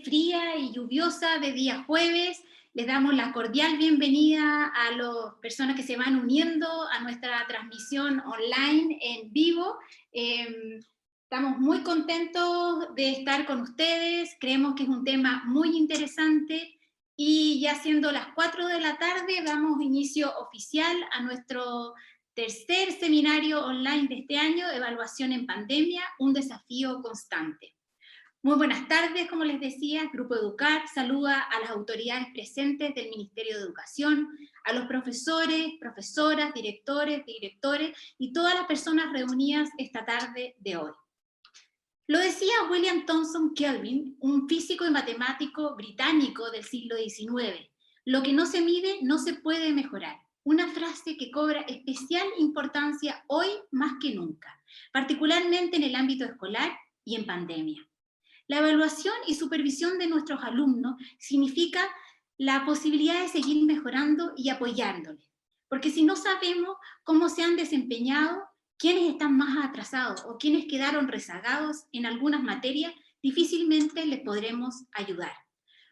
fría y lluviosa de día jueves. Les damos la cordial bienvenida a las personas que se van uniendo a nuestra transmisión online en vivo. Estamos muy contentos de estar con ustedes, creemos que es un tema muy interesante y ya siendo las 4 de la tarde damos inicio oficial a nuestro tercer seminario online de este año, Evaluación en Pandemia, un desafío constante. Muy buenas tardes, como les decía, Grupo Educar saluda a las autoridades presentes del Ministerio de Educación, a los profesores, profesoras, directores y todas las personas reunidas esta tarde de hoy. Lo decía William Thomson Kelvin, un físico y matemático británico del siglo XIX, lo que no se mide no se puede mejorar. Una frase que cobra especial importancia hoy más que nunca, particularmente en el ámbito escolar y en pandemia. La evaluación y supervisión de nuestros alumnos significa la posibilidad de seguir mejorando y apoyándoles, porque si no sabemos cómo se han desempeñado, quiénes están más atrasados o quiénes quedaron rezagados en algunas materias, difícilmente les podremos ayudar.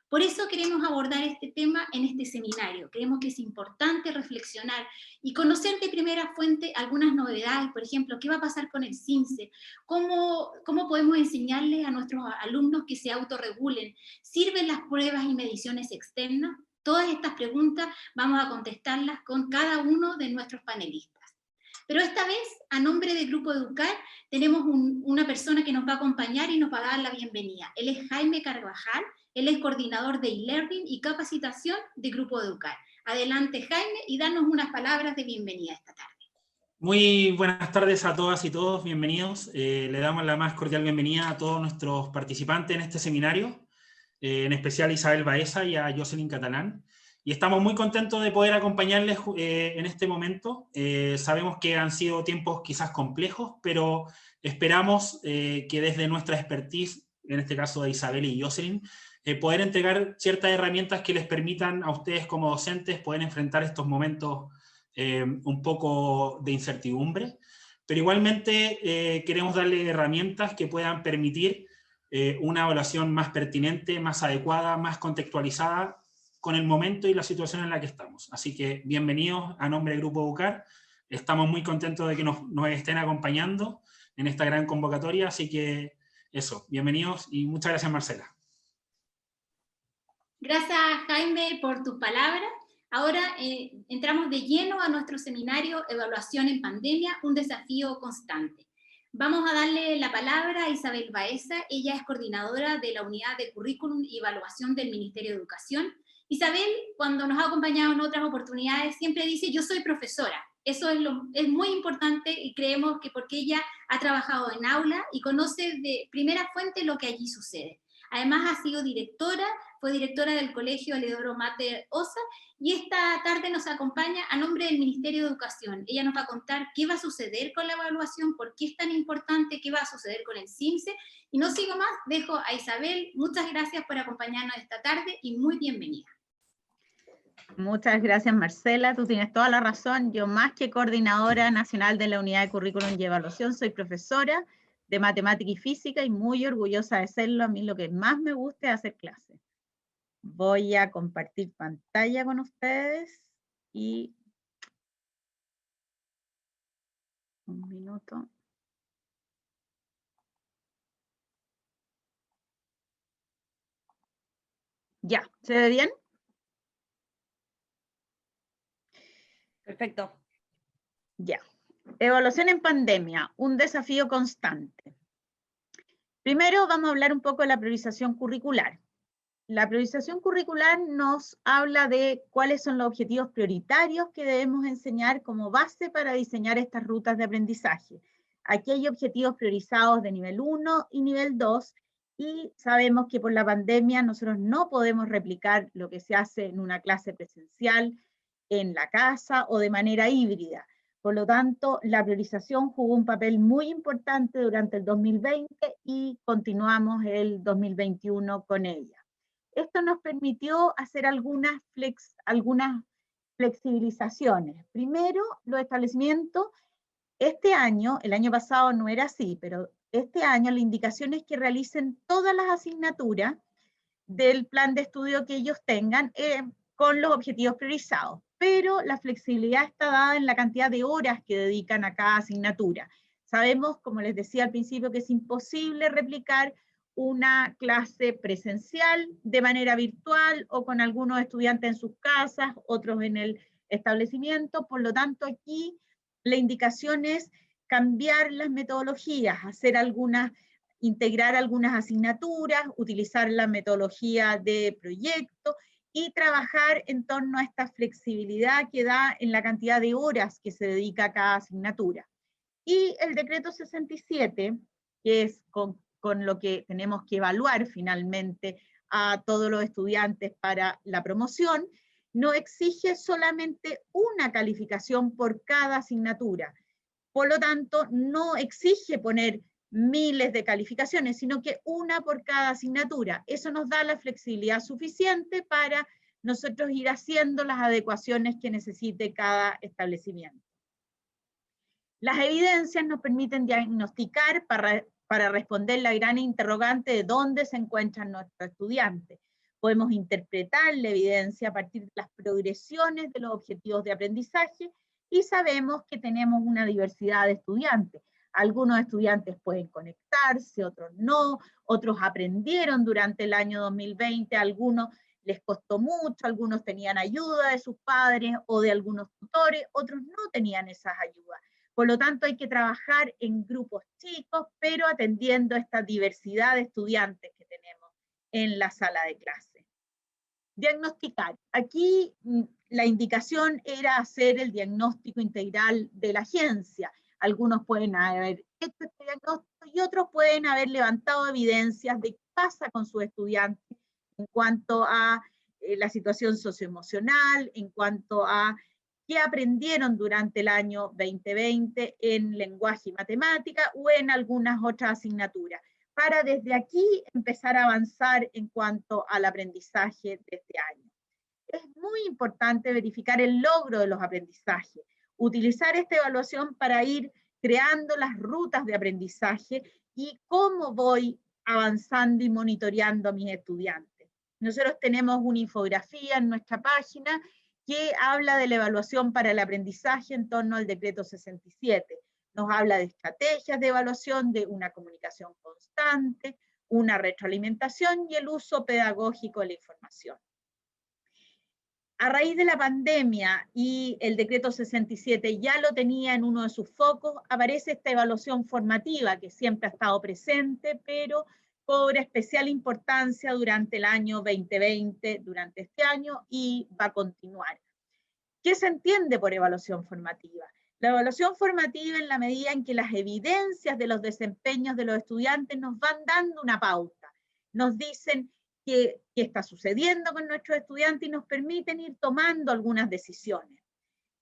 Por eso queremos abordar este tema en este seminario. Creemos que es importante reflexionar y conocer de primera fuente algunas novedades, por ejemplo, qué va a pasar con el CIMSE, cómo podemos enseñarles a nuestros alumnos que se autorregulen, ¿sirven las pruebas y mediciones externas? Todas estas preguntas vamos a contestarlas con cada uno de nuestros panelistas. Pero esta vez, a nombre del Grupo Educar, tenemos una persona que nos va a acompañar y nos va a dar la bienvenida. Él es Jaime Carvajal, él es coordinador de e-learning y capacitación de Grupo Educar. Adelante, Jaime, y danos unas palabras de bienvenida esta tarde. Muy buenas tardes a todas y todos, bienvenidos. Le damos la más cordial bienvenida a todos nuestros participantes en este seminario, en especial a Isabel Baeza y a Jocelyn Catalán. Y estamos muy contentos de poder acompañarles en este momento. Sabemos que han sido tiempos quizás complejos, pero esperamos que desde nuestra expertise, en este caso de Isabel y Jocelyn, poder entregar ciertas herramientas que les permitan a ustedes como docentes poder enfrentar estos momentos un poco de incertidumbre. Pero igualmente queremos darle herramientas que puedan permitir una evaluación más pertinente, más adecuada, más contextualizada con el momento y la situación en la que estamos. Así que bienvenidos a nombre del Grupo Educar. Estamos muy contentos de que nos estén acompañando en esta gran convocatoria, así que eso, bienvenidos y muchas gracias, Marcela. Gracias, Jaime, por tus palabras. Ahora entramos de lleno a nuestro seminario Evaluación en Pandemia, un desafío constante. Vamos a darle la palabra a Isabel Baeza. Ella es coordinadora de la Unidad de Currículum y Evaluación del Ministerio de Educación. Isabel, cuando nos ha acompañado en otras oportunidades, siempre dice, yo soy profesora. Eso es muy importante y creemos que porque ella ha trabajado en aula y conoce de primera fuente lo que allí sucede. Además ha sido fue directora del Colegio Eleodoro Mater Osa, y esta tarde nos acompaña a nombre del Ministerio de Educación. Ella nos va a contar qué va a suceder con la evaluación, por qué es tan importante, qué va a suceder con el CIMSE, y no sigo más, dejo a Isabel. Muchas gracias por acompañarnos esta tarde y muy bienvenida. Muchas gracias, Marcela, tú tienes toda la razón. Yo, más que coordinadora nacional de la Unidad de Currículum y Evaluación, soy profesora de matemática y física y muy orgullosa de serlo. A mí lo que más me gusta es hacer clases. Voy a compartir pantalla con ustedes y un minuto. Ya, ¿se ve bien? Perfecto. Ya. Evaluación en pandemia, un desafío constante. Primero vamos a hablar un poco de la priorización curricular. La priorización curricular nos habla de cuáles son los objetivos prioritarios que debemos enseñar como base para diseñar estas rutas de aprendizaje. Aquí hay objetivos priorizados de nivel 1 y nivel 2, y sabemos que por la pandemia nosotros no podemos replicar lo que se hace en una clase presencial, en la casa o de manera híbrida. Por lo tanto, la priorización jugó un papel muy importante durante el 2020 y continuamos el 2021 con ella. Esto nos permitió hacer algunas flexibilizaciones. Primero, los establecimientos, este año, el año pasado no era así, pero este año la indicación es que realicen todas las asignaturas del plan de estudio que ellos tengan con los objetivos priorizados. Pero la flexibilidad está dada en la cantidad de horas que dedican a cada asignatura. Sabemos, como les decía al principio, que es imposible replicar una clase presencial de manera virtual o con algunos estudiantes en sus casas, otros en el establecimiento. Por lo tanto, aquí la indicación es cambiar las metodologías, integrar algunas asignaturas, utilizar la metodología de proyecto y trabajar en torno a esta flexibilidad que da en la cantidad de horas que se dedica a cada asignatura. Y el decreto 67, que es con lo que tenemos que evaluar finalmente a todos los estudiantes para la promoción, no exige solamente una calificación por cada asignatura. Por lo tanto, no exige poner miles de calificaciones, sino que una por cada asignatura. Eso nos da la flexibilidad suficiente para nosotros ir haciendo las adecuaciones que necesite cada establecimiento. Las evidencias nos permiten diagnosticar para responder la gran interrogante de dónde se encuentran nuestros estudiantes. Podemos interpretar la evidencia a partir de las progresiones de los objetivos de aprendizaje y sabemos que tenemos una diversidad de estudiantes. Algunos estudiantes pueden conectarse, otros no, otros aprendieron durante el año 2020, algunos les costó mucho, algunos tenían ayuda de sus padres o de algunos tutores, otros no tenían esas ayudas. Por lo tanto, hay que trabajar en grupos chicos, pero atendiendo esta diversidad de estudiantes que tenemos en la sala de clase. Diagnosticar. Aquí la indicación era hacer el diagnóstico integral de la agencia. Algunos pueden haber hecho este diagnóstico y otros pueden haber levantado evidencias de qué pasa con sus estudiantes en cuanto a la situación socioemocional, en cuanto a qué aprendieron durante el año 2020 en lenguaje y matemática o en algunas otras asignaturas, para desde aquí empezar a avanzar en cuanto al aprendizaje de este año. Es muy importante verificar el logro de los aprendizajes, utilizar esta evaluación para ir creando las rutas de aprendizaje y cómo voy avanzando y monitoreando a mis estudiantes. Nosotros tenemos una infografía en nuestra página que habla de la evaluación para el aprendizaje en torno al decreto 67. Nos habla de estrategias de evaluación, de una comunicación constante, una retroalimentación y el uso pedagógico de la información. A raíz de la pandemia y el decreto 67 ya lo tenía en uno de sus focos, aparece esta evaluación formativa que siempre ha estado presente, pero cobra especial importancia durante el año 2020, durante este año, y va a continuar. ¿Qué se entiende por evaluación formativa? La evaluación formativa en la medida en que las evidencias de los desempeños de los estudiantes nos van dando una pauta, nos dicen qué está sucediendo con nuestros estudiantes y nos permiten ir tomando algunas decisiones.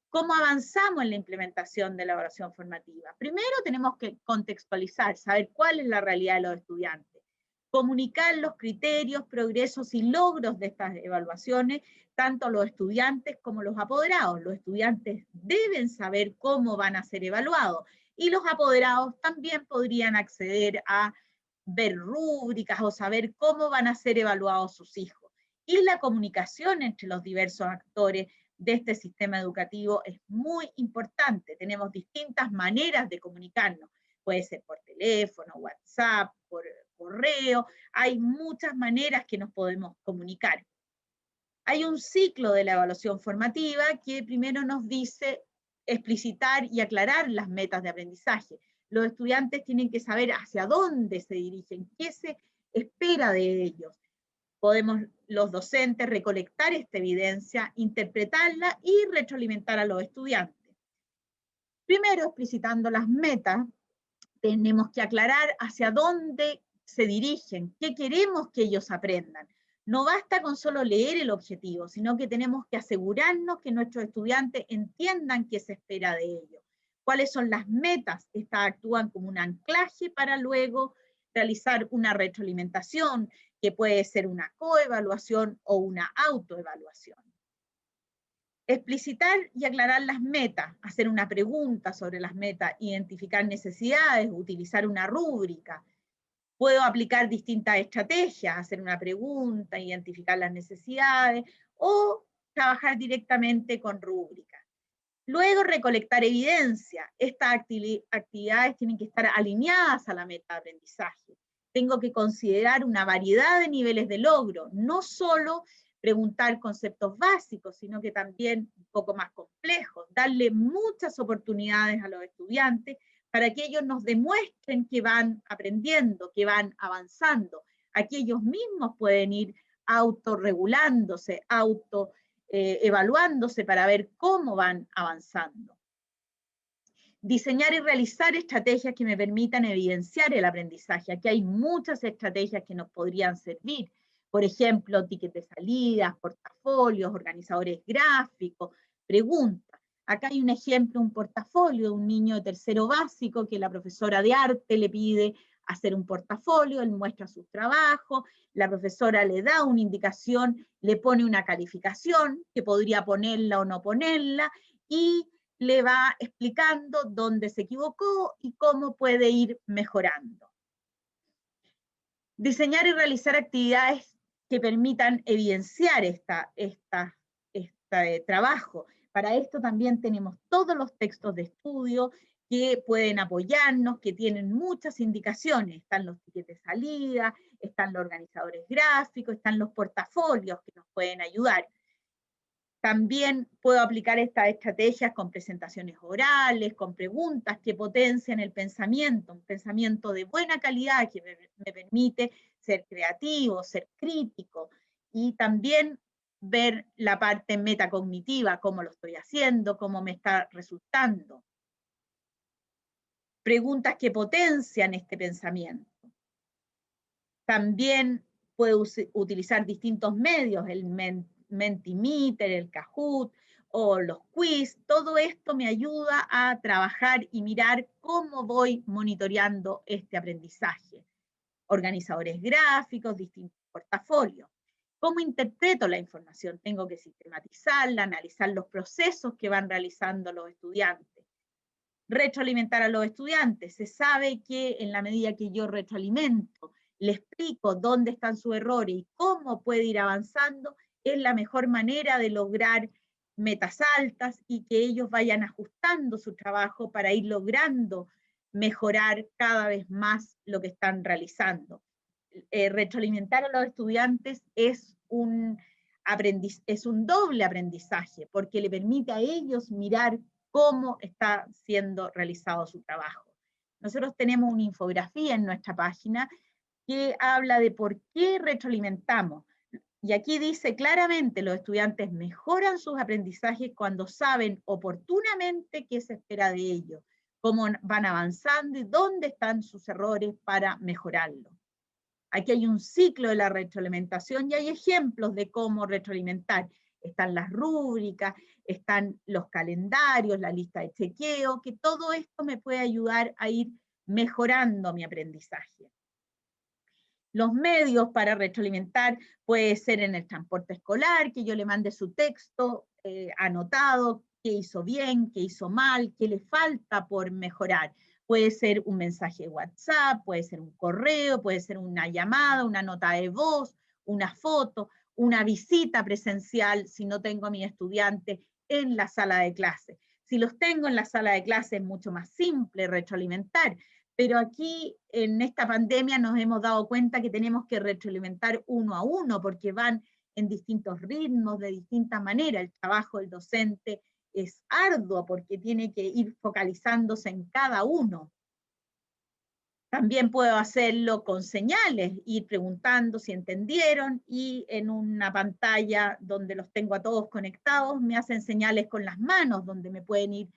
¿Cómo avanzamos en la implementación de la evaluación formativa? Primero tenemos que contextualizar, saber cuál es la realidad de los estudiantes, comunicar los criterios, progresos y logros de estas evaluaciones, tanto a los estudiantes como los apoderados. Los estudiantes deben saber cómo van a ser evaluados y los apoderados también podrían acceder a ver rúbricas o saber cómo van a ser evaluados sus hijos. Y la comunicación entre los diversos actores de este sistema educativo es muy importante. Tenemos distintas maneras de comunicarnos. Puede ser por teléfono, WhatsApp, por correo. Hay muchas maneras que nos podemos comunicar. Hay un ciclo de la evaluación formativa que primero nos dice explicitar y aclarar las metas de aprendizaje. Los estudiantes tienen que saber hacia dónde se dirigen, qué se espera de ellos. Podemos los docentes recolectar esta evidencia, interpretarla y retroalimentar a los estudiantes. Primero, explicitando las metas, tenemos que aclarar hacia dónde se dirigen, qué queremos que ellos aprendan. No basta con solo leer el objetivo, sino que tenemos que asegurarnos que nuestros estudiantes entiendan qué se espera de ellos. ¿Cuáles son las metas? Estas actúan como un anclaje para luego realizar una retroalimentación, que puede ser una coevaluación o una autoevaluación. Explicitar y aclarar las metas, hacer una pregunta sobre las metas, identificar necesidades, utilizar una rúbrica. Puedo aplicar distintas estrategias, hacer una pregunta, identificar las necesidades, o trabajar directamente con rúbricas. Luego, recolectar evidencia. Estas actividades tienen que estar alineadas a la meta de aprendizaje. Tengo que considerar una variedad de niveles de logro, no solo preguntar conceptos básicos, sino que también un poco más complejos, darle muchas oportunidades a los estudiantes para que ellos nos demuestren que van aprendiendo, que van avanzando. Aquí ellos mismos pueden ir autorregulándose, evaluándose para ver cómo van avanzando. Diseñar y realizar estrategias que me permitan evidenciar el aprendizaje. Aquí hay muchas estrategias que nos podrían servir. Por ejemplo, tickets de salidas, portafolios, organizadores gráficos, preguntas. Acá hay un ejemplo, un portafolio de un niño de tercero básico que la profesora de arte le pide hacer un portafolio, él muestra sus trabajos, la profesora le da una indicación, le pone una calificación, que podría ponerla o no ponerla, y le va explicando dónde se equivocó y cómo puede ir mejorando. Diseñar y realizar actividades que permitan evidenciar este trabajo. Para esto también tenemos todos los textos de estudio que pueden apoyarnos, que tienen muchas indicaciones. Están los tickets de salida, están los organizadores gráficos, están los portafolios que nos pueden ayudar. También puedo aplicar estas estrategias con presentaciones orales, con preguntas que potencian el pensamiento, un pensamiento de buena calidad que me permite ser creativo, ser crítico, y también ver la parte metacognitiva, cómo lo estoy haciendo, cómo me está resultando. Preguntas que potencian este pensamiento. También puedo utilizar distintos medios, el Mentimeter, el Kahoot o los quiz. Todo esto me ayuda a trabajar y mirar cómo voy monitoreando este aprendizaje. Organizadores gráficos, distintos portafolios. ¿Cómo interpreto la información? Tengo que sistematizarla, analizar los procesos que van realizando los estudiantes. Retroalimentar a los estudiantes. Se sabe que en la medida que yo retroalimento, le explico dónde están sus errores y cómo puede ir avanzando, es la mejor manera de lograr metas altas y que ellos vayan ajustando su trabajo para ir logrando mejorar cada vez más lo que están realizando. Retroalimentar a los estudiantes es un doble aprendizaje, porque le permite a ellos mirar cómo está siendo realizado su trabajo. Nosotros tenemos una infografía en nuestra página que habla de por qué retroalimentamos. Y aquí dice claramente, los estudiantes mejoran sus aprendizajes cuando saben oportunamente qué se espera de ellos, cómo van avanzando y dónde están sus errores para mejorarlo. Aquí hay un ciclo de la retroalimentación y hay ejemplos de cómo retroalimentar. Están las rúbricas, están los calendarios, la lista de chequeo, que todo esto me puede ayudar a ir mejorando mi aprendizaje. Los medios para retroalimentar puede ser en el transporte escolar, que yo le mande su texto anotado, qué hizo bien, qué hizo mal, qué le falta por mejorar. Puede ser un mensaje de WhatsApp, puede ser un correo, puede ser una llamada, una nota de voz, una foto, una visita presencial si no tengo a mi estudiante en la sala de clase. Si los tengo en la sala de clase es mucho más simple retroalimentar, pero aquí en esta pandemia nos hemos dado cuenta que tenemos que retroalimentar uno a uno porque van en distintos ritmos, de distinta manera. El trabajo del docente es arduo porque tiene que ir focalizándose en cada uno. También puedo hacerlo con señales, ir preguntando si entendieron, y en una pantalla donde los tengo a todos conectados, me hacen señales con las manos, donde me pueden ir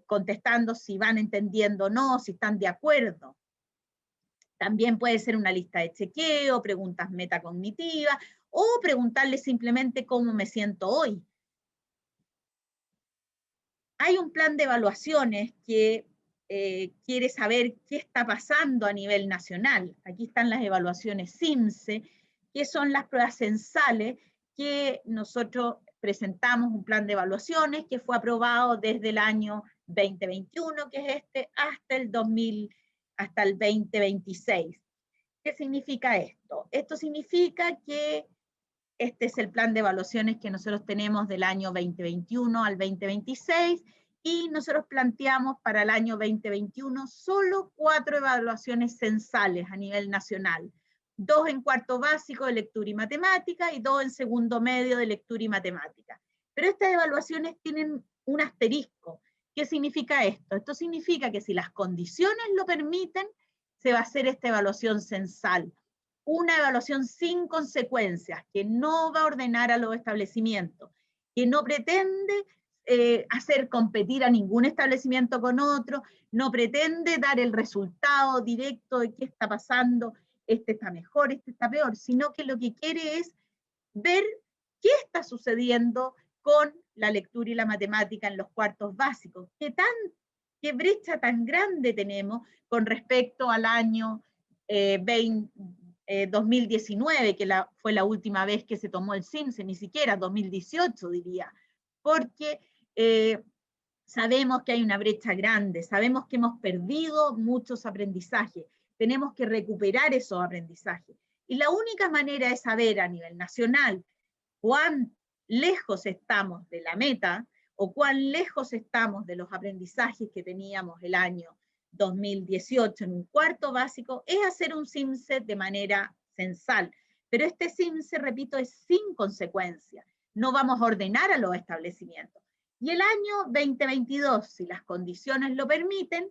contestando si van entendiendo o no, si están de acuerdo. También puede ser una lista de chequeo, preguntas metacognitivas, o preguntarles simplemente cómo me siento hoy. Hay un plan de evaluaciones que quiere saber qué está pasando a nivel nacional. Aquí están las evaluaciones CIMSE, que son las pruebas censales que nosotros presentamos, un plan de evaluaciones que fue aprobado desde el año 2021, que es hasta el 2026. ¿Qué significa esto? Esto significa que este es el plan de evaluaciones que nosotros tenemos del año 2021 al 2026, y nosotros planteamos para el año 2021 solo 4 evaluaciones censales a nivel nacional. 2 en cuarto básico de lectura y matemática, y 2 en segundo medio de lectura y matemática. Pero estas evaluaciones tienen un asterisco. ¿Qué significa esto? Esto significa que si las condiciones lo permiten, se va a hacer esta evaluación censal. Una evaluación sin consecuencias, que no va a ordenar a los establecimientos, que no pretende hacer competir a ningún establecimiento con otro, no pretende dar el resultado directo de qué está pasando, este está mejor, este está peor, sino que lo que quiere es ver qué está sucediendo con la lectura y la matemática en los cuartos básicos, qué brecha tan grande tenemos con respecto al año 2019, que fue la última vez que se tomó el CIMSE, ni siquiera 2018 diría, porque sabemos que hay una brecha grande, sabemos que hemos perdido muchos aprendizajes, tenemos que recuperar esos aprendizajes. Y la única manera de saber a nivel nacional cuán lejos estamos de la meta, o cuán lejos estamos de los aprendizajes que teníamos el año 2018 en un cuarto básico, es hacer un CIMSE de manera censal. Pero este CIMSE, repito, es sin consecuencia. No vamos a ordenar a los establecimientos. Y el año 2022, si las condiciones lo permiten,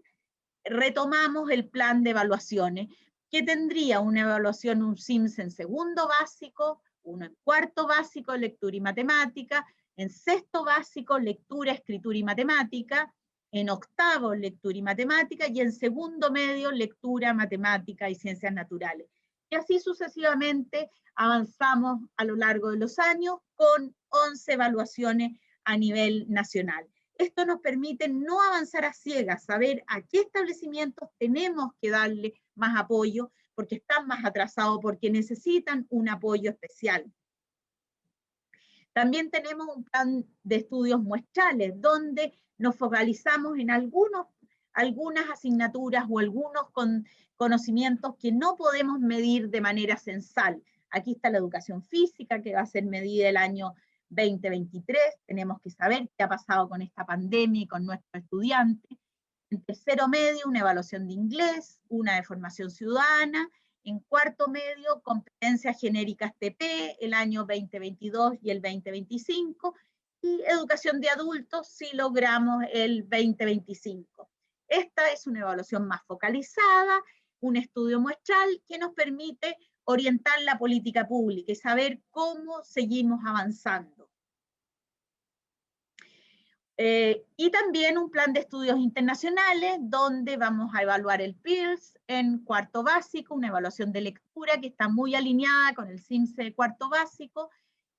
retomamos el plan de evaluaciones, que tendría una evaluación, un CIMSE en segundo básico, uno en cuarto básico, lectura y matemática, en sexto básico, lectura, escritura y matemática, en octavo, lectura y matemática, y en segundo medio, lectura, matemática y ciencias naturales. Y así sucesivamente avanzamos a lo largo de los años con 11 evaluaciones a nivel nacional. Esto nos permite no avanzar a ciegas, saber a qué establecimientos tenemos que darle más apoyo, porque están más atrasados, porque necesitan un apoyo especial. También tenemos un plan de estudios muestrales, donde nos focalizamos en algunas asignaturas o algunos conocimientos que no podemos medir de manera censal. Aquí está la educación física, que va a ser medida el año 2023, tenemos que saber qué ha pasado con esta pandemia y con nuestros estudiantes. En tercero medio, una evaluación de inglés, una de formación ciudadana. En cuarto medio, competencias genéricas TP, el año 2022 y el 2025. Y educación de adultos, si logramos el 2025. Esta es una evaluación más focalizada, un estudio muestral que nos permite orientar la política pública y saber cómo seguimos avanzando. Y también un plan de estudios internacionales, donde vamos a evaluar el PIRLS en cuarto básico, una evaluación de lectura que está muy alineada con el CIMSE de cuarto básico,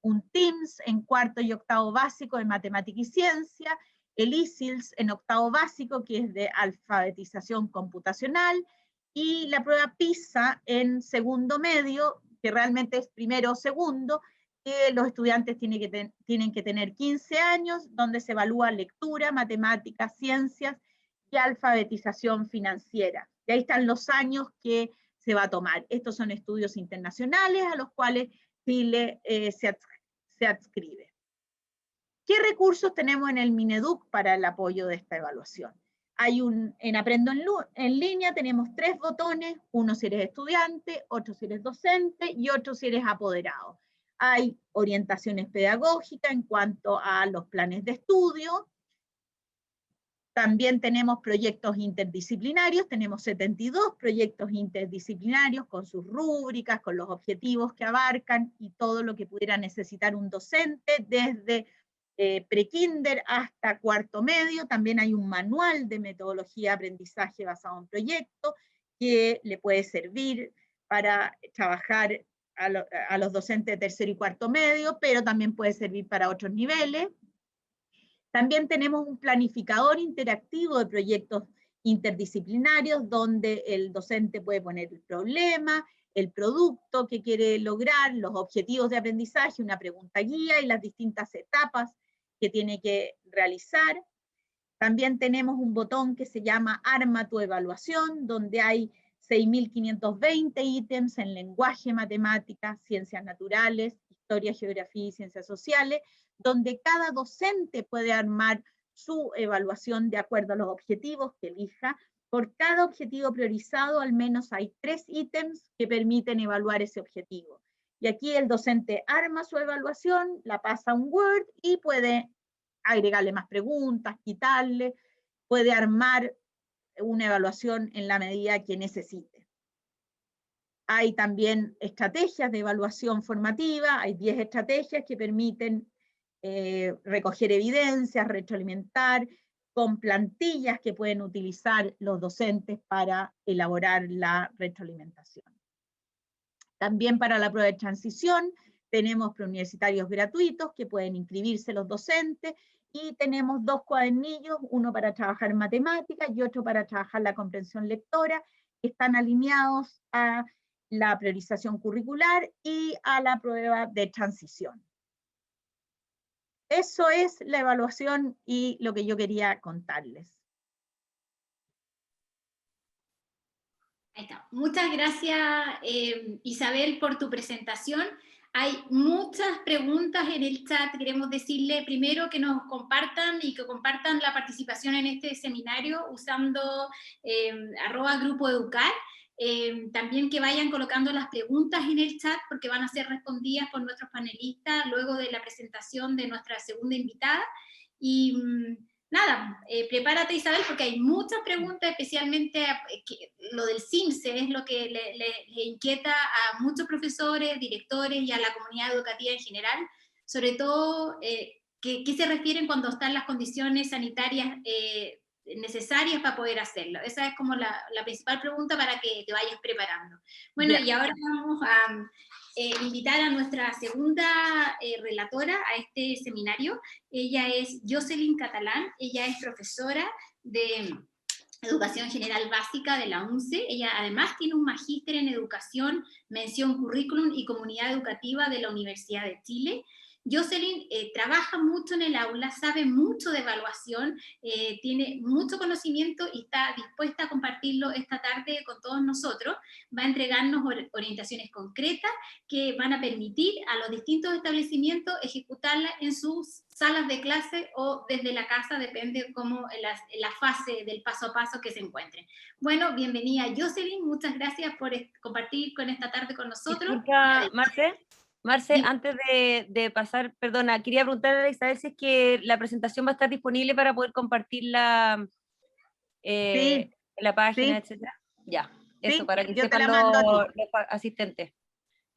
un TIMSS en cuarto y octavo básico de matemática y ciencia, el ISILS en octavo básico, que es de alfabetización computacional, y la prueba PISA en segundo medio, que realmente es primero o segundo, que los estudiantes tienen que tener 15 años, donde se evalúa lectura, matemáticas, ciencias y alfabetización financiera. Y ahí están los años que se va a tomar. Estos son estudios internacionales a los cuales Chile se adscribe. ¿Qué recursos tenemos en el Mineduc para el apoyo de esta evaluación? En Aprendo en Línea tenemos 3 botones, uno si eres estudiante, otro si eres docente y otro si eres apoderado. Hay orientaciones pedagógicas en cuanto a los planes de estudio. También tenemos proyectos interdisciplinarios, tenemos 72 proyectos interdisciplinarios con sus rúbricas, con los objetivos que abarcan y todo lo que pudiera necesitar un docente desde prekinder hasta cuarto medio. También hay un manual de metodología de aprendizaje basado en proyectos que le puede servir para trabajar a los docentes de tercero y cuarto medio, pero también puede servir para otros niveles. También tenemos un planificador interactivo de proyectos interdisciplinarios, donde el docente puede poner el problema, el producto que quiere lograr, los objetivos de aprendizaje, una pregunta guía y las distintas etapas que tiene que realizar. También tenemos un botón que se llama Arma tu evaluación, donde hay 6.520 ítems en lenguaje, matemáticas, ciencias naturales, historia, geografía y ciencias sociales, donde cada docente puede armar su evaluación de acuerdo a los objetivos que elija. Por cada objetivo priorizado, al menos hay 3 ítems que permiten evaluar ese objetivo. Y aquí el docente arma su evaluación, la pasa a un Word y puede agregarle más preguntas, quitarle, puede armar una evaluación en la medida que necesite. Hay también estrategias de evaluación formativa, hay 10 estrategias que permiten recoger evidencias, retroalimentar, con plantillas que pueden utilizar los docentes para elaborar la retroalimentación. También para la prueba de transición tenemos preuniversitarios gratuitos que pueden inscribirse los docentes, y tenemos 2 cuadernillos, uno para trabajar en matemáticas y otro para trabajar la comprensión lectora, que están alineados a la priorización curricular y a la prueba de transición. Eso es la evaluación y lo que yo quería contarles. Ahí está. Muchas gracias, Isabel, por tu presentación. Hay muchas preguntas en el chat. Queremos decirle primero que nos compartan y que compartan la participación en este seminario usando @grupoeducar. También que vayan colocando las preguntas en el chat porque van a ser respondidas por nuestros panelistas luego de la presentación de nuestra segunda invitada. Y nada, prepárate, Isabel, porque hay muchas preguntas, especialmente lo del CIMSE es lo que le inquieta a muchos profesores, directores y a la comunidad educativa en general, sobre todo qué se refieren cuando están las condiciones sanitarias necesarias para poder hacerlo. Esa es como la principal pregunta para que te vayas preparando. Bueno, y ahora vamos a invitar a nuestra segunda relatora a este seminario. Ella es Jocelyn Catalán, ella es profesora de Educación General Básica de la UNCE. Ella además tiene un magíster en Educación, Mención Currículum y Comunidad Educativa de la Universidad de Chile. Jocelyn trabaja mucho en el aula, sabe mucho de evaluación, tiene mucho conocimiento y está dispuesta a compartirlo esta tarde con todos nosotros. Va a entregarnos orientaciones concretas que van a permitir a los distintos establecimientos ejecutarla en sus salas de clase o desde la casa, depende cómo en la fase del paso a paso que se encuentren. Bueno, bienvenida Jocelyn, muchas gracias por compartir con esta tarde con nosotros. Disculpa, Marce, antes de pasar, perdona, quería preguntarle a Isabel si es que la presentación va a estar disponible para poder compartirla en la página, etcétera. Ya, eso, para que sepan los asistentes.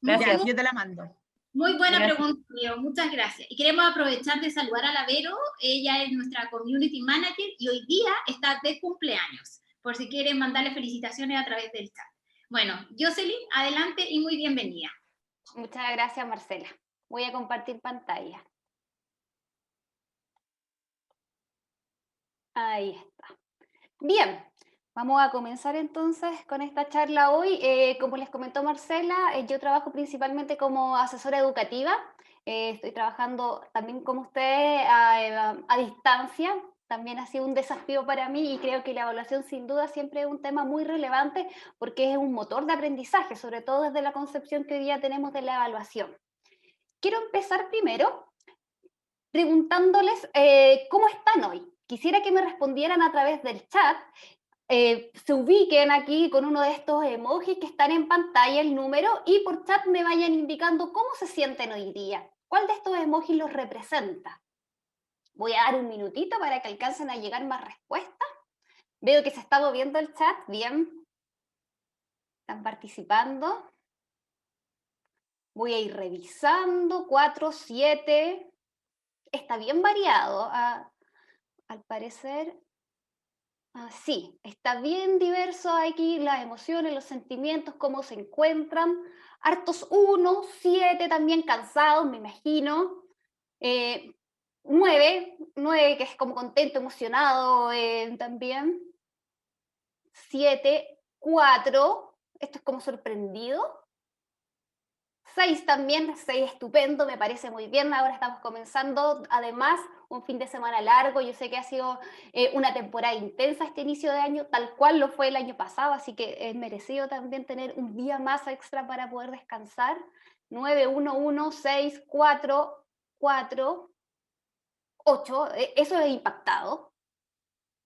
Gracias. Yo te la mando. Muy buena pregunta, muchas gracias. Y queremos aprovechar de saludar a la Vero, ella es nuestra Community Manager y hoy día está de cumpleaños, por si quieren mandarle felicitaciones a través del chat. Bueno, Jocelyn, adelante y muy bienvenida. Muchas gracias, Marcela. Voy a compartir pantalla. Ahí está. Bien, vamos a comenzar entonces con esta charla hoy. Como les comentó Marcela, yo trabajo principalmente como asesora educativa. Estoy trabajando también como ustedes a distancia. También ha sido un desafío para mí y creo que la evaluación sin duda siempre es un tema muy relevante porque es un motor de aprendizaje, sobre todo desde la concepción que hoy día tenemos de la evaluación. Quiero empezar primero preguntándoles cómo están hoy. Quisiera que me respondieran a través del chat, se ubiquen aquí con uno de estos emojis que están en pantalla, el número, y por chat me vayan indicando cómo se sienten hoy día. ¿Cuál de estos emojis los representa? Voy a dar un minutito para que alcancen a llegar más respuestas. Veo que se está moviendo el chat, bien. Están participando. Voy a ir revisando, 4, 7. Está bien variado, al parecer. Sí, está bien diverso aquí las emociones, los sentimientos, cómo se encuentran. Hartos 1, 7 también cansados, me imagino. 9, que es como contento, emocionado también. 7, 4, esto es como sorprendido. 6 también, 6 estupendo, me parece muy bien. Ahora estamos comenzando, además, un fin de semana largo. Yo sé que ha sido una temporada intensa este inicio de año, tal cual lo fue el año pasado, así que es merecido también tener un día más extra para poder descansar. 9, 1, 1, 6, 4, 4, 8, eso es impactado.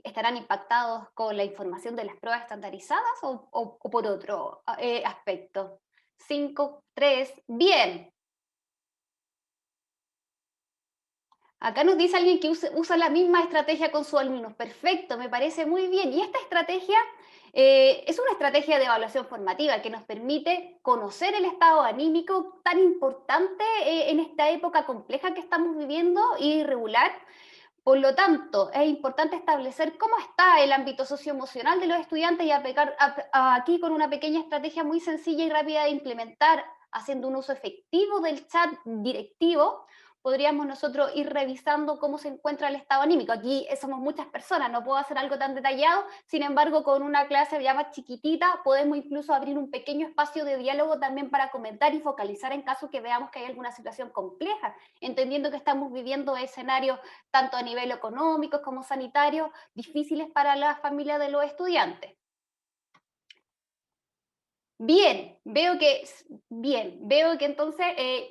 ¿Estarán impactados con la información de las pruebas estandarizadas o por otro aspecto? 5, 3, bien. Acá nos dice alguien que usa la misma estrategia con sus alumnos. Perfecto, me parece muy bien. Y esta estrategia es una estrategia de evaluación formativa que nos permite conocer el estado anímico tan importante en esta época compleja que estamos viviendo y irregular. Por lo tanto, es importante establecer cómo está el ámbito socioemocional de los estudiantes y aplicar aquí con una pequeña estrategia muy sencilla y rápida de implementar, haciendo un uso efectivo del chat directivo, podríamos nosotros ir revisando cómo se encuentra el estado anímico. Aquí somos muchas personas, no puedo hacer algo tan detallado, sin embargo, con una clase ya más chiquitita, podemos incluso abrir un pequeño espacio de diálogo también para comentar y focalizar en caso que veamos que hay alguna situación compleja, entendiendo que estamos viviendo escenarios tanto a nivel económico como sanitario, difíciles para la familia de los estudiantes. Bien, veo que entonces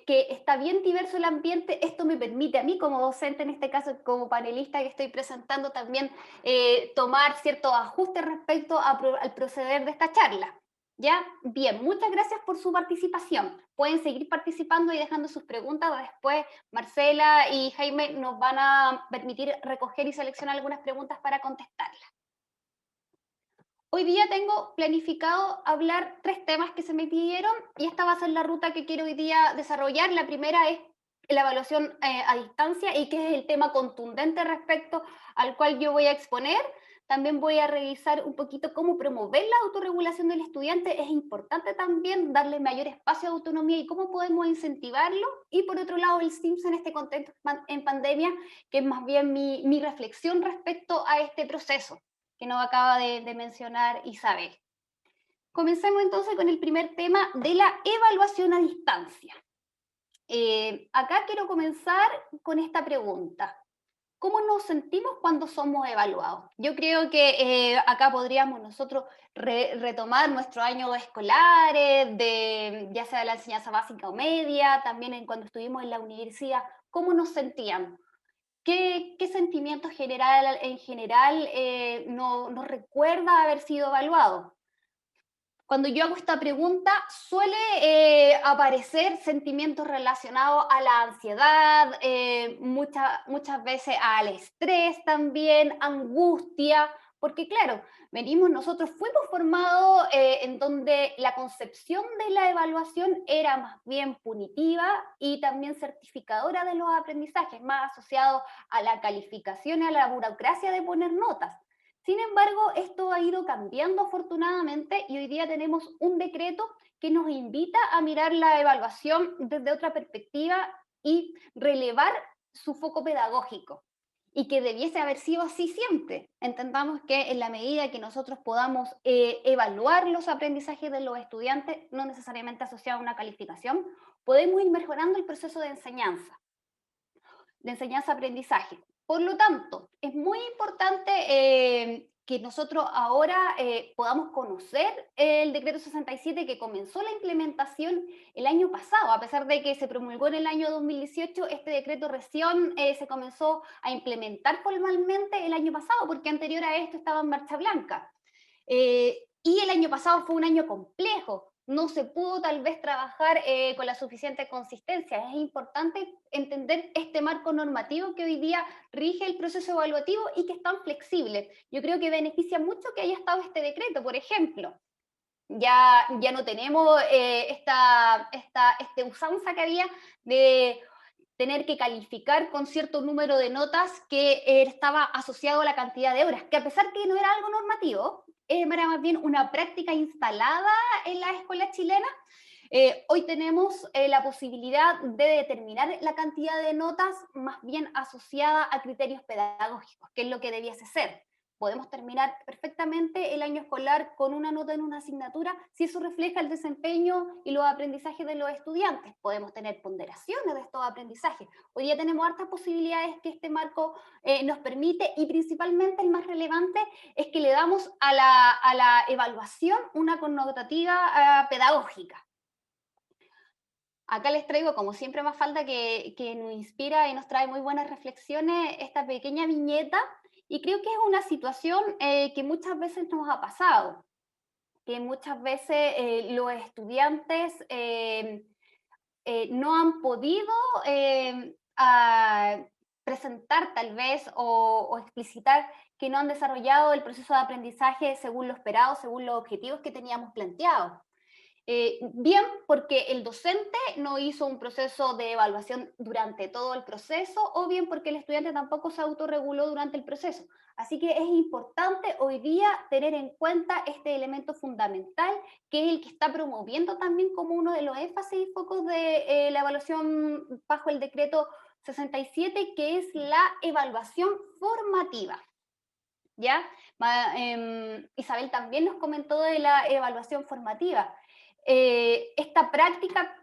que está bien diverso el ambiente. Esto me permite a mí como docente, en este caso como panelista que estoy presentando, también tomar ciertos ajustes respecto al proceder de esta charla. ¿Ya? Bien, muchas gracias por su participación. Pueden seguir participando y dejando sus preguntas. Después Marcela y Jaime nos van a permitir recoger y seleccionar algunas preguntas para contestarlas. Hoy día tengo planificado hablar 3 temas que se me pidieron y esta va a ser la ruta que quiero hoy día desarrollar. La primera es la evaluación a distancia y que es el tema contundente respecto al cual yo voy a exponer. También voy a revisar un poquito cómo promover la autorregulación del estudiante. Es importante también darle mayor espacio de autonomía y cómo podemos incentivarlo. Y por otro lado, el SIMS en este contexto en pandemia, que es más bien mi reflexión respecto a este proceso que nos acaba de mencionar Isabel. Comencemos entonces con el primer tema de la evaluación a distancia. Acá quiero comenzar con esta pregunta. ¿Cómo nos sentimos cuando somos evaluados? Yo creo que acá podríamos nosotros retomar nuestros años escolares, ya sea de la enseñanza básica o media, también cuando estuvimos en la universidad, ¿cómo nos sentíamos? ¿Qué sentimiento en general nos recuerda haber sido evaluado? Cuando yo hago esta pregunta, suele aparecer sentimientos relacionados a la ansiedad, muchas veces al estrés también, angustia, porque claro, fuimos formados en donde la concepción de la evaluación era más bien punitiva y también certificadora de los aprendizajes, más asociado a la calificación y a la burocracia de poner notas. Sin embargo, esto ha ido cambiando afortunadamente y hoy día tenemos un decreto que nos invita a mirar la evaluación desde otra perspectiva y relevar su foco pedagógico y que debiese haber sido así siempre. Entendamos que en la medida que nosotros podamos evaluar los aprendizajes de los estudiantes, no necesariamente asociado a una calificación, podemos ir mejorando el proceso de enseñanza-aprendizaje. Por lo tanto, es muy importante que nosotros ahora podamos conocer el decreto 67 que comenzó la implementación el año pasado. A pesar de que se promulgó en el año 2018, este decreto recién se comenzó a implementar formalmente el año pasado, porque anterior a esto estaba en marcha blanca. Y el año pasado fue un año complejo. No se pudo tal vez trabajar con la suficiente consistencia. Es importante entender este marco normativo que hoy día rige el proceso evaluativo y que es tan flexible. Yo creo que beneficia mucho que haya estado este decreto, por ejemplo. Ya no tenemos esta usanza que había de tener que calificar con cierto número de notas que estaba asociado a la cantidad de horas, que a pesar que no era algo normativo, era más bien una práctica instalada en la escuela chilena. Hoy tenemos la posibilidad de determinar la cantidad de notas más bien asociada a criterios pedagógicos, que es lo que debiese ser. Podemos terminar perfectamente el año escolar con una nota en una asignatura si eso refleja el desempeño y los aprendizajes de los estudiantes. Podemos tener ponderaciones de estos aprendizajes. Hoy día tenemos hartas posibilidades que este marco nos permite, y principalmente el más relevante es que le damos a la evaluación una connotativa pedagógica. Acá les traigo, como siempre, Mafalda, que nos inspira y nos trae muy buenas reflexiones, esta pequeña viñeta, y creo que es una situación que muchas veces nos ha pasado, que muchas veces los estudiantes no han podido presentar tal vez o explicitar que no han desarrollado el proceso de aprendizaje según lo esperado, según los objetivos que teníamos planteados. Bien porque el docente no hizo un proceso de evaluación durante todo el proceso, o bien porque el estudiante tampoco se autorreguló durante el proceso. Así que es importante hoy día tener en cuenta este elemento fundamental, que es el que está promoviendo también como uno de los énfasis y focos de la evaluación bajo el decreto 67, que es la evaluación formativa. ¿Ya? Isabel también nos comentó de la evaluación formativa. Esta práctica,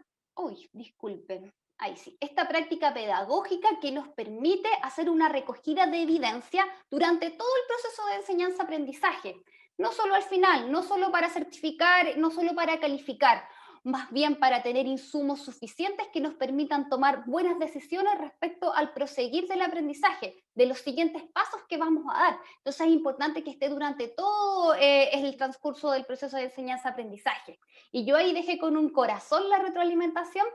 esta práctica pedagógica que nos permite hacer una recogida de evidencia durante todo el proceso de enseñanza-aprendizaje, no solo al final, no solo para certificar, no solo para calificar, más bien para tener insumos suficientes que nos permitan tomar buenas decisiones respecto al proseguir del aprendizaje, de los siguientes pasos que vamos a dar. Entonces es importante que esté durante todo el transcurso del proceso de enseñanza-aprendizaje. Y yo ahí dejé con un corazón la retroalimentación,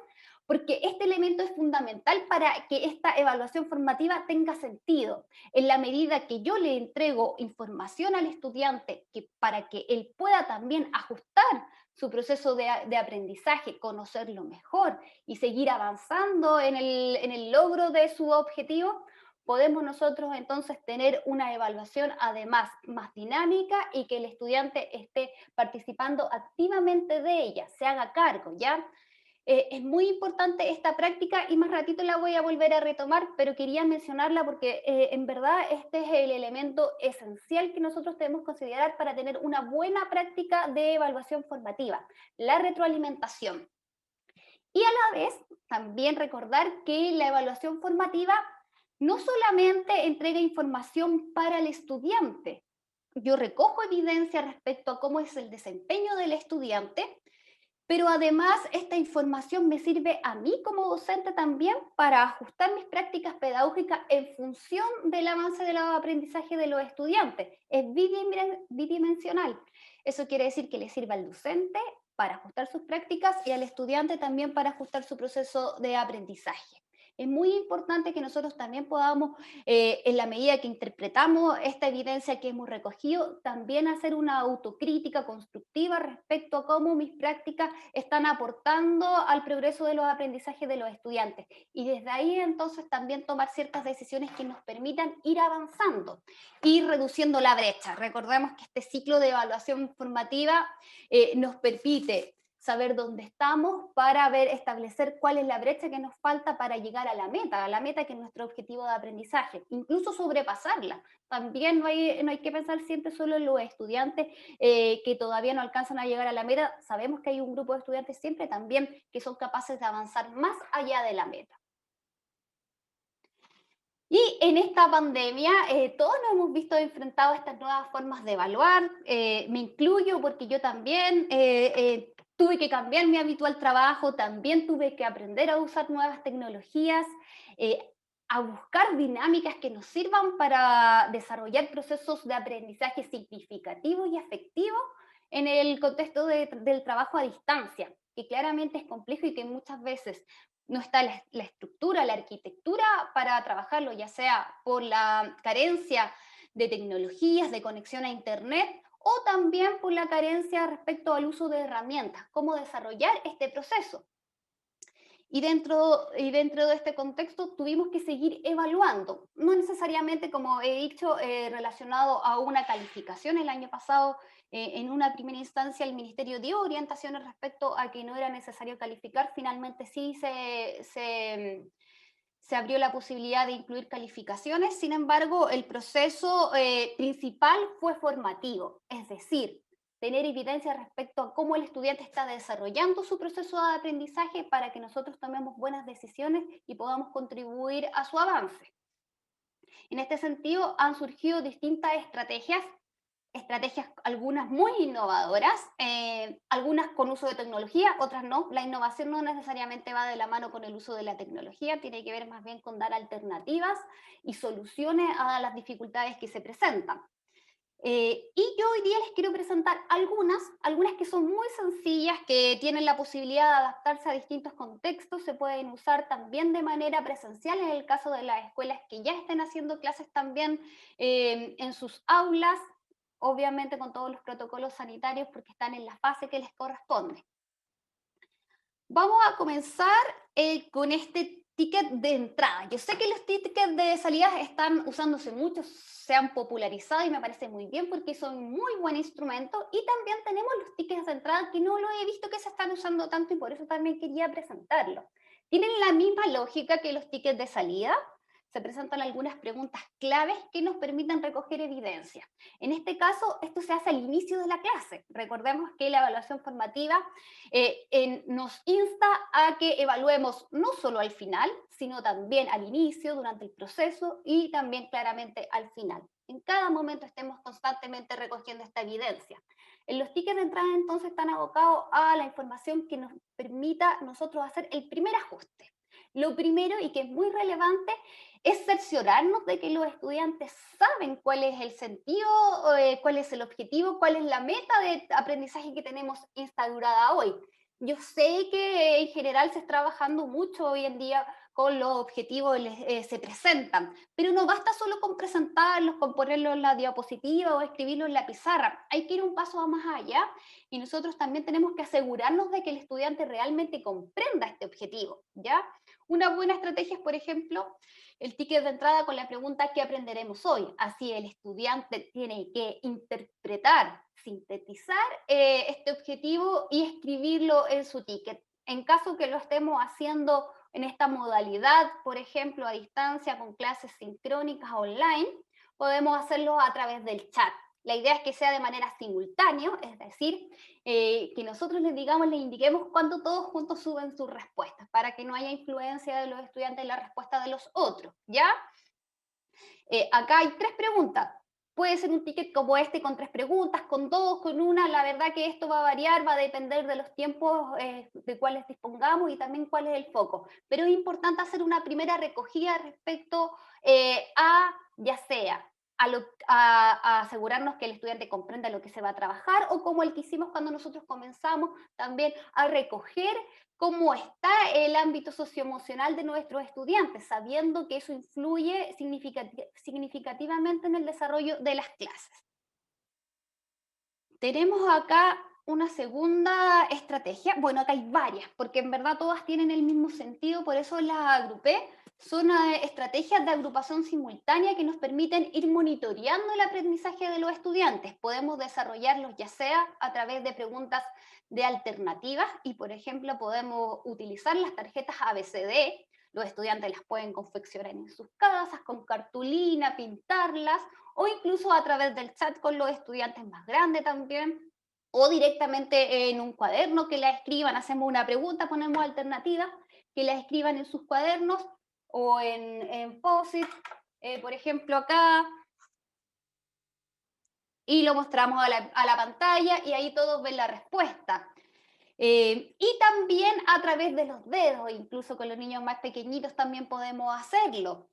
porque este elemento es fundamental para que esta evaluación formativa tenga sentido. En la medida que yo le entrego información al estudiante para que él pueda también ajustar su proceso de aprendizaje, conocerlo mejor y seguir avanzando en el logro de su objetivo, podemos nosotros entonces tener una evaluación además más dinámica y que el estudiante esté participando activamente de ella, se haga cargo, ¿ya? Es muy importante esta práctica y más ratito la voy a volver a retomar, pero quería mencionarla porque en verdad este es el elemento esencial que nosotros debemos considerar para tener una buena práctica de evaluación formativa, la retroalimentación. Y a la vez, también recordar que la evaluación formativa no solamente entrega información para el estudiante. Yo recojo evidencia respecto a cómo es el desempeño del estudiante, pero además esta información me sirve a mí como docente también para ajustar mis prácticas pedagógicas en función del avance del aprendizaje de los estudiantes. Es bidimensional. Eso quiere decir que le sirve al docente para ajustar sus prácticas y al estudiante también para ajustar su proceso de aprendizaje. Es muy importante que nosotros también podamos, en la medida que interpretamos esta evidencia que hemos recogido, también hacer una autocrítica constructiva respecto a cómo mis prácticas están aportando al progreso de los aprendizajes de los estudiantes. Y desde ahí entonces también tomar ciertas decisiones que nos permitan ir avanzando, ir reduciendo la brecha. Recordemos que este ciclo de evaluación formativa nos permite saber dónde estamos para establecer cuál es la brecha que nos falta para llegar a la meta que es nuestro objetivo de aprendizaje, incluso sobrepasarla. También no hay que pensar siempre solo en los estudiantes que todavía no alcanzan a llegar a la meta. Sabemos que hay un grupo de estudiantes siempre también que son capaces de avanzar más allá de la meta. Y en esta pandemia todos nos hemos visto enfrentados a estas nuevas formas de evaluar, me incluyo porque yo también tuve que cambiar mi habitual trabajo, también tuve que aprender a usar nuevas tecnologías, a buscar dinámicas que nos sirvan para desarrollar procesos de aprendizaje significativos y efectivos en el contexto del trabajo a distancia, que claramente es complejo y que muchas veces no está la estructura, la arquitectura para trabajarlo, ya sea por la carencia de tecnologías, de conexión a Internet, o también por la carencia respecto al uso de herramientas, cómo desarrollar este proceso. Y dentro de este contexto tuvimos que seguir evaluando, no necesariamente, como he dicho, relacionado a una calificación. El año pasado, en una primera instancia, el Ministerio dio orientaciones respecto a que no era necesario calificar. Finalmente sí se se abrió la posibilidad de incluir calificaciones, sin embargo, el proceso principal fue formativo, es decir, tener evidencia respecto a cómo el estudiante está desarrollando su proceso de aprendizaje para que nosotros tomemos buenas decisiones y podamos contribuir a su avance. En este sentido, han surgido distintas estrategias algunas muy innovadoras, algunas con uso de tecnología, otras no. La innovación no necesariamente va de la mano con el uso de la tecnología, tiene que ver más bien con dar alternativas y soluciones a las dificultades que se presentan. Y yo hoy día les quiero presentar algunas que son muy sencillas, que tienen la posibilidad de adaptarse a distintos contextos, se pueden usar también de manera presencial en el caso de las escuelas que ya estén haciendo clases también en sus aulas, obviamente con todos los protocolos sanitarios porque están en la fase que les corresponde. Vamos a comenzar con este ticket de entrada. Yo sé que los tickets de salida están usándose mucho, se han popularizado y me parece muy bien porque son muy buen instrumento, y también tenemos los tickets de entrada que no lo he visto que se están usando tanto y por eso también quería presentarlos. Tienen la misma lógica que los tickets de salida. Se presentan algunas preguntas claves que nos permiten recoger evidencia. En este caso, esto se hace al inicio de la clase. Recordemos que la evaluación formativa nos insta a que evaluemos no solo al final, sino también al inicio, durante el proceso y también claramente al final. En cada momento estemos constantemente recogiendo esta evidencia. En los tickets de entrada entonces están abocados a la información que nos permita nosotros hacer el primer ajuste. Lo primero, y que es muy relevante, es cerciorarnos de que los estudiantes saben cuál es el sentido, cuál es el objetivo, cuál es la meta de aprendizaje que tenemos instaurada hoy. Yo sé que en general se está trabajando mucho hoy en día con los objetivos se presentan, pero no basta solo con presentarlos, con ponerlos en la diapositiva o escribirlos en la pizarra. Hay que ir un paso más allá y nosotros también tenemos que asegurarnos de que el estudiante realmente comprenda este objetivo, ¿ya? Una buena estrategia es, por ejemplo, el ticket de entrada con la pregunta ¿qué aprenderemos hoy? Así el estudiante tiene que interpretar, sintetizar este objetivo y escribirlo en su ticket. En caso que lo estemos haciendo en esta modalidad, por ejemplo, a distancia, con clases sincrónicas online, podemos hacerlo a través del chat. La idea es que sea de manera simultánea, es decir, que nosotros les indiquemos cuando todos juntos suben sus respuestas, para que no haya influencia de los estudiantes en la respuesta de los otros, ¿ya? Acá hay 3 preguntas. Puede ser un ticket como este con 3 preguntas, con 2, con una. La verdad que esto va a variar, va a depender de los tiempos de cuáles dispongamos y también cuál es el foco. Pero es importante hacer una primera recogida respecto ya sea a asegurarnos que el estudiante comprenda lo que se va a trabajar, o como el que hicimos cuando nosotros comenzamos, también a recoger cómo está el ámbito socioemocional de nuestros estudiantes, sabiendo que eso influye significativamente en el desarrollo de las clases. Tenemos acá una segunda estrategia. Bueno, acá hay varias, porque en verdad todas tienen el mismo sentido, por eso las agrupé. Son estrategias de agrupación simultánea que nos permiten ir monitoreando el aprendizaje de los estudiantes. Podemos desarrollarlos ya sea a través de preguntas de alternativas y, por ejemplo, podemos utilizar las tarjetas ABCD. Los estudiantes las pueden confeccionar en sus casas, con cartulina, pintarlas, o incluso a través del chat con los estudiantes más grandes también, o directamente en un cuaderno que la escriban. Hacemos una pregunta, ponemos alternativas, que la escriban en sus cuadernos o en POSIT, por ejemplo acá, y lo mostramos a la pantalla y ahí todos ven la respuesta. Y también a través de los dedos, incluso con los niños más pequeñitos también podemos hacerlo.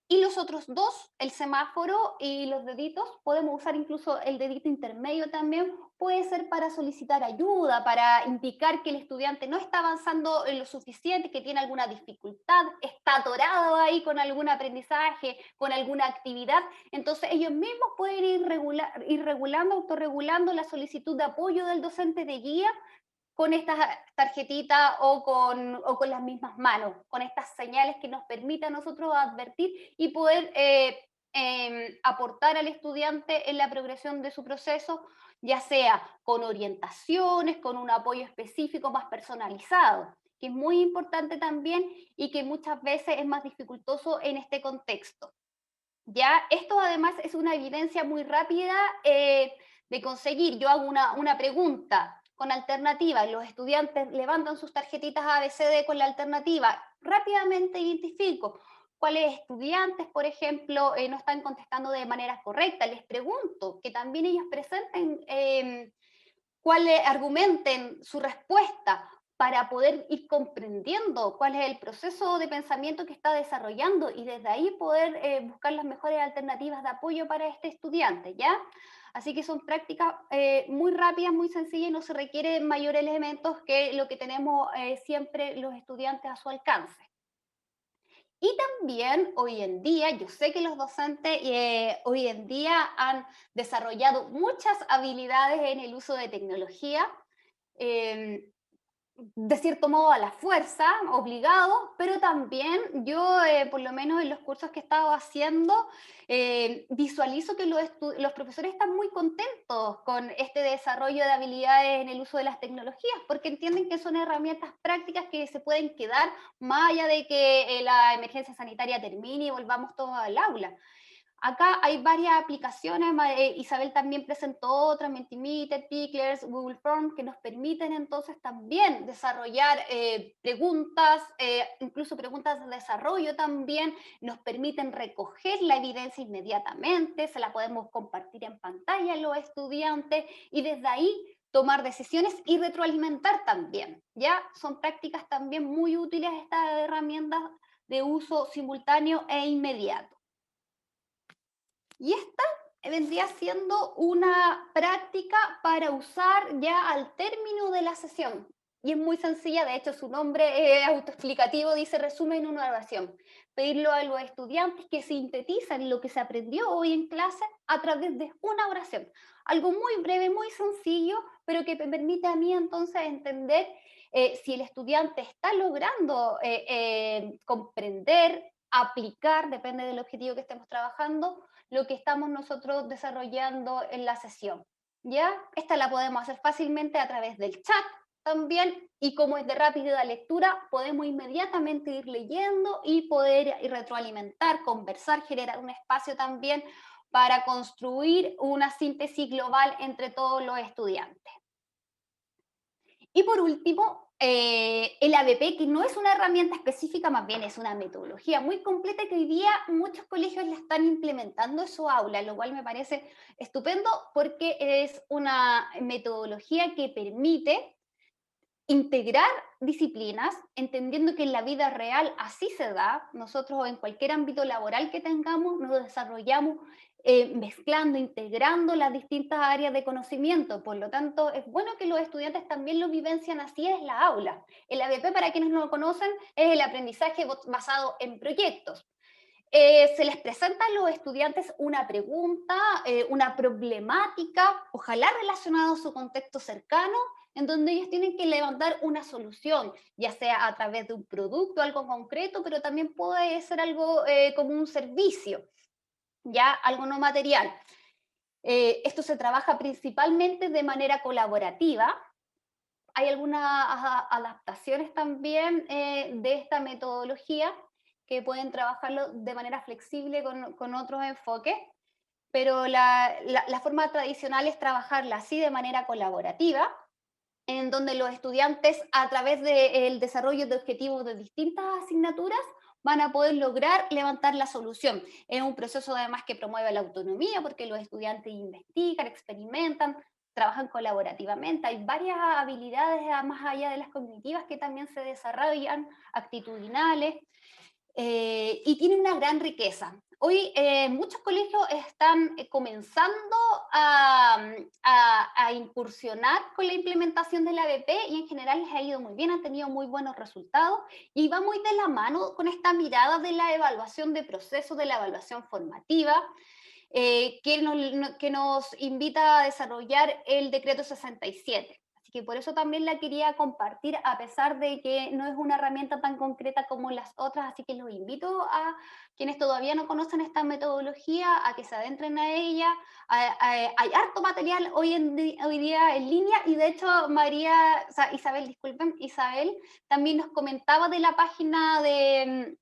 Y los otros dos, el semáforo y los deditos, podemos usar incluso el dedito intermedio también, puede ser para solicitar ayuda, para indicar que el estudiante no está avanzando en lo suficiente, que tiene alguna dificultad, está atorado ahí con algún aprendizaje, con alguna actividad. Entonces ellos mismos pueden ir regulando, autorregulando la solicitud de apoyo del docente de guía con estas tarjetitas o con las mismas manos, con estas señales que nos permitan a nosotros advertir y poder aportar al estudiante en la progresión de su proceso, ya sea con orientaciones, con un apoyo específico más personalizado. que es muy importante también y que muchas veces es más dificultoso en este contexto. Ya, esto además es una evidencia muy rápida de conseguir. Yo hago una pregunta con alternativa, los estudiantes levantan sus tarjetitas ABCD con la alternativa, rápidamente identifico cuáles estudiantes, por ejemplo, no están contestando de manera correcta, les pregunto que también ellos presenten, argumenten su respuesta para poder ir comprendiendo cuál es el proceso de pensamiento que está desarrollando y desde ahí poder buscar las mejores alternativas de apoyo para este estudiante, ¿ya? Así que son prácticas muy rápidas, muy sencillas y no se requieren mayores elementos que lo que tenemos siempre los estudiantes a su alcance. Y también hoy en día, yo sé que los docentes hoy en día han desarrollado muchas habilidades en el uso de tecnología, de cierto modo a la fuerza, obligado, pero también yo, por lo menos en los cursos que he estado haciendo, visualizo que los profesores están muy contentos con este desarrollo de habilidades en el uso de las tecnologías, porque entienden que son herramientas prácticas que se pueden quedar más allá de que la emergencia sanitaria termine y volvamos todos al aula. Acá hay varias aplicaciones, Isabel también presentó otras, Mentimeter, Picklers, Google Forms, que nos permiten entonces también desarrollar preguntas, incluso preguntas de desarrollo también, nos permiten recoger la evidencia inmediatamente, se la podemos compartir en pantalla a los estudiantes y desde ahí tomar decisiones y retroalimentar también, ¿ya? Son prácticas también muy útiles estas herramientas de uso simultáneo e inmediato. Y esta vendría siendo una práctica para usar ya al término de la sesión. Y es muy sencilla, de hecho su nombre es autoexplicativo, dice resumen en una oración. Pedirlo a los estudiantes que sintetizan lo que se aprendió hoy en clase a través de una oración. Algo muy breve, muy sencillo, pero que me permite a mí entonces entender si el estudiante está logrando comprender, aplicar, depende del objetivo que estemos trabajando, lo que estamos nosotros desarrollando en la sesión, ¿ya? Esta la podemos hacer fácilmente a través del chat también, y como es de rápida lectura, podemos inmediatamente ir leyendo y poder retroalimentar, conversar, generar un espacio también para construir una síntesis global entre todos los estudiantes. Y por último, el ABP, que no es una herramienta específica, más bien es una metodología muy completa que hoy día muchos colegios la están implementando en su aula, lo cual me parece estupendo porque es una metodología que permite integrar disciplinas, entendiendo que en la vida real así se da. Nosotros en cualquier ámbito laboral que tengamos nos desarrollamos mezclando, integrando las distintas áreas de conocimiento. Por lo tanto, es bueno que los estudiantes también lo vivencian así en la aula. El ABP, para quienes no lo conocen, es el aprendizaje basado en proyectos. Se les presenta a los estudiantes una pregunta, una problemática, ojalá relacionada a su contexto cercano, en donde ellos tienen que levantar una solución, ya sea a través de un producto, algo concreto, pero también puede ser algo como un servicio, ya algo no material. Esto se trabaja principalmente de manera colaborativa. Hay algunas adaptaciones también de esta metodología que pueden trabajarlo de manera flexible con otros enfoques, pero la forma tradicional es trabajarla así de manera colaborativa, en donde los estudiantes, a través del desarrollo de objetivos de distintas asignaturas, van a poder lograr levantar la solución. Es un proceso además que promueve la autonomía, porque los estudiantes investigan, experimentan, trabajan colaborativamente. Hay varias habilidades más allá de las cognitivas que también se desarrollan, actitudinales, y tiene una gran riqueza. Hoy muchos colegios están comenzando a incursionar con la implementación del ABP y en general les ha ido muy bien, han tenido muy buenos resultados y va muy de la mano con esta mirada de la evaluación de procesos, de la evaluación formativa, que nos invita a desarrollar el decreto 67. Así que por eso también la quería compartir, a pesar de que no es una herramienta tan concreta como las otras, así que los invito a quienes todavía no conocen esta metodología a que se adentren a ella. Hay harto material hoy día en línea, y de hecho Isabel también nos comentaba de la página de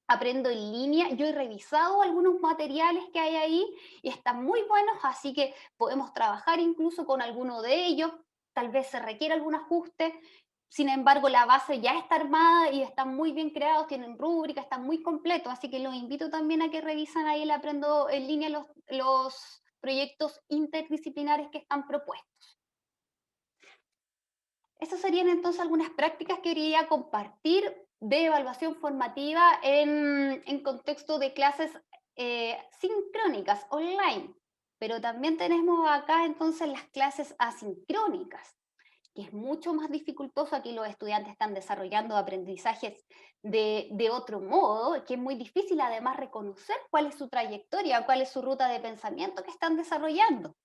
Aprendo en Línea. Yo he revisado algunos materiales que hay ahí y están muy buenos, así que podemos trabajar incluso con alguno de ellos. Tal vez se requiere algún ajuste. Sin embargo, la base ya está armada y están muy bien creados, tienen rúbrica, están muy completos, así que los invito también a que revisen ahí el Aprendo en Línea, los proyectos interdisciplinares que están propuestos. Estas serían entonces algunas prácticas que quería compartir de evaluación formativa en contexto de clases sincrónicas, online. Pero también tenemos acá entonces las clases asincrónicas, que es mucho más dificultoso. Aquí los estudiantes están desarrollando aprendizajes de otro modo, que es muy difícil además reconocer cuál es su trayectoria, cuál es su ruta de pensamiento que están desarrollando.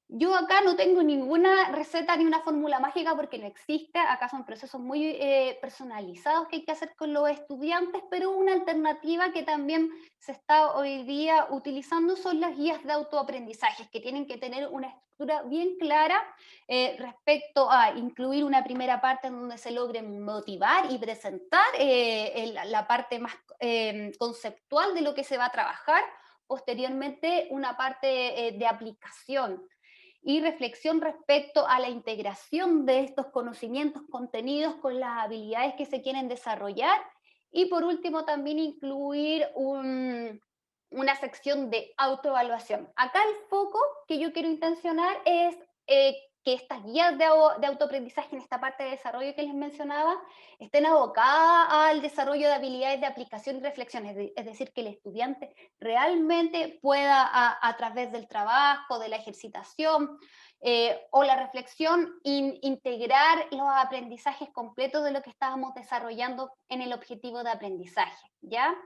Yo acá no tengo ninguna receta ni una fórmula mágica porque no existe. Acá son procesos muy personalizados que hay que hacer con los estudiantes, pero una alternativa que también se está hoy día utilizando son las guías de autoaprendizaje, que tienen que tener una estructura bien clara respecto a incluir una primera parte en donde se logre motivar y presentar la parte más conceptual de lo que se va a trabajar. Posteriormente, una parte de aplicación y reflexión respecto a la integración de estos conocimientos contenidos con las habilidades que se quieren desarrollar. Y por último, también incluir una sección de autoevaluación. Acá el foco que yo quiero intencionar es que estas guías de autoaprendizaje en esta parte de desarrollo que les mencionaba estén abocadas al desarrollo de habilidades de aplicación y reflexión, es decir, que el estudiante realmente pueda a través del trabajo, de la ejercitación o la reflexión integrar los aprendizajes completos de lo que estábamos desarrollando en el objetivo de aprendizaje, ¿ya?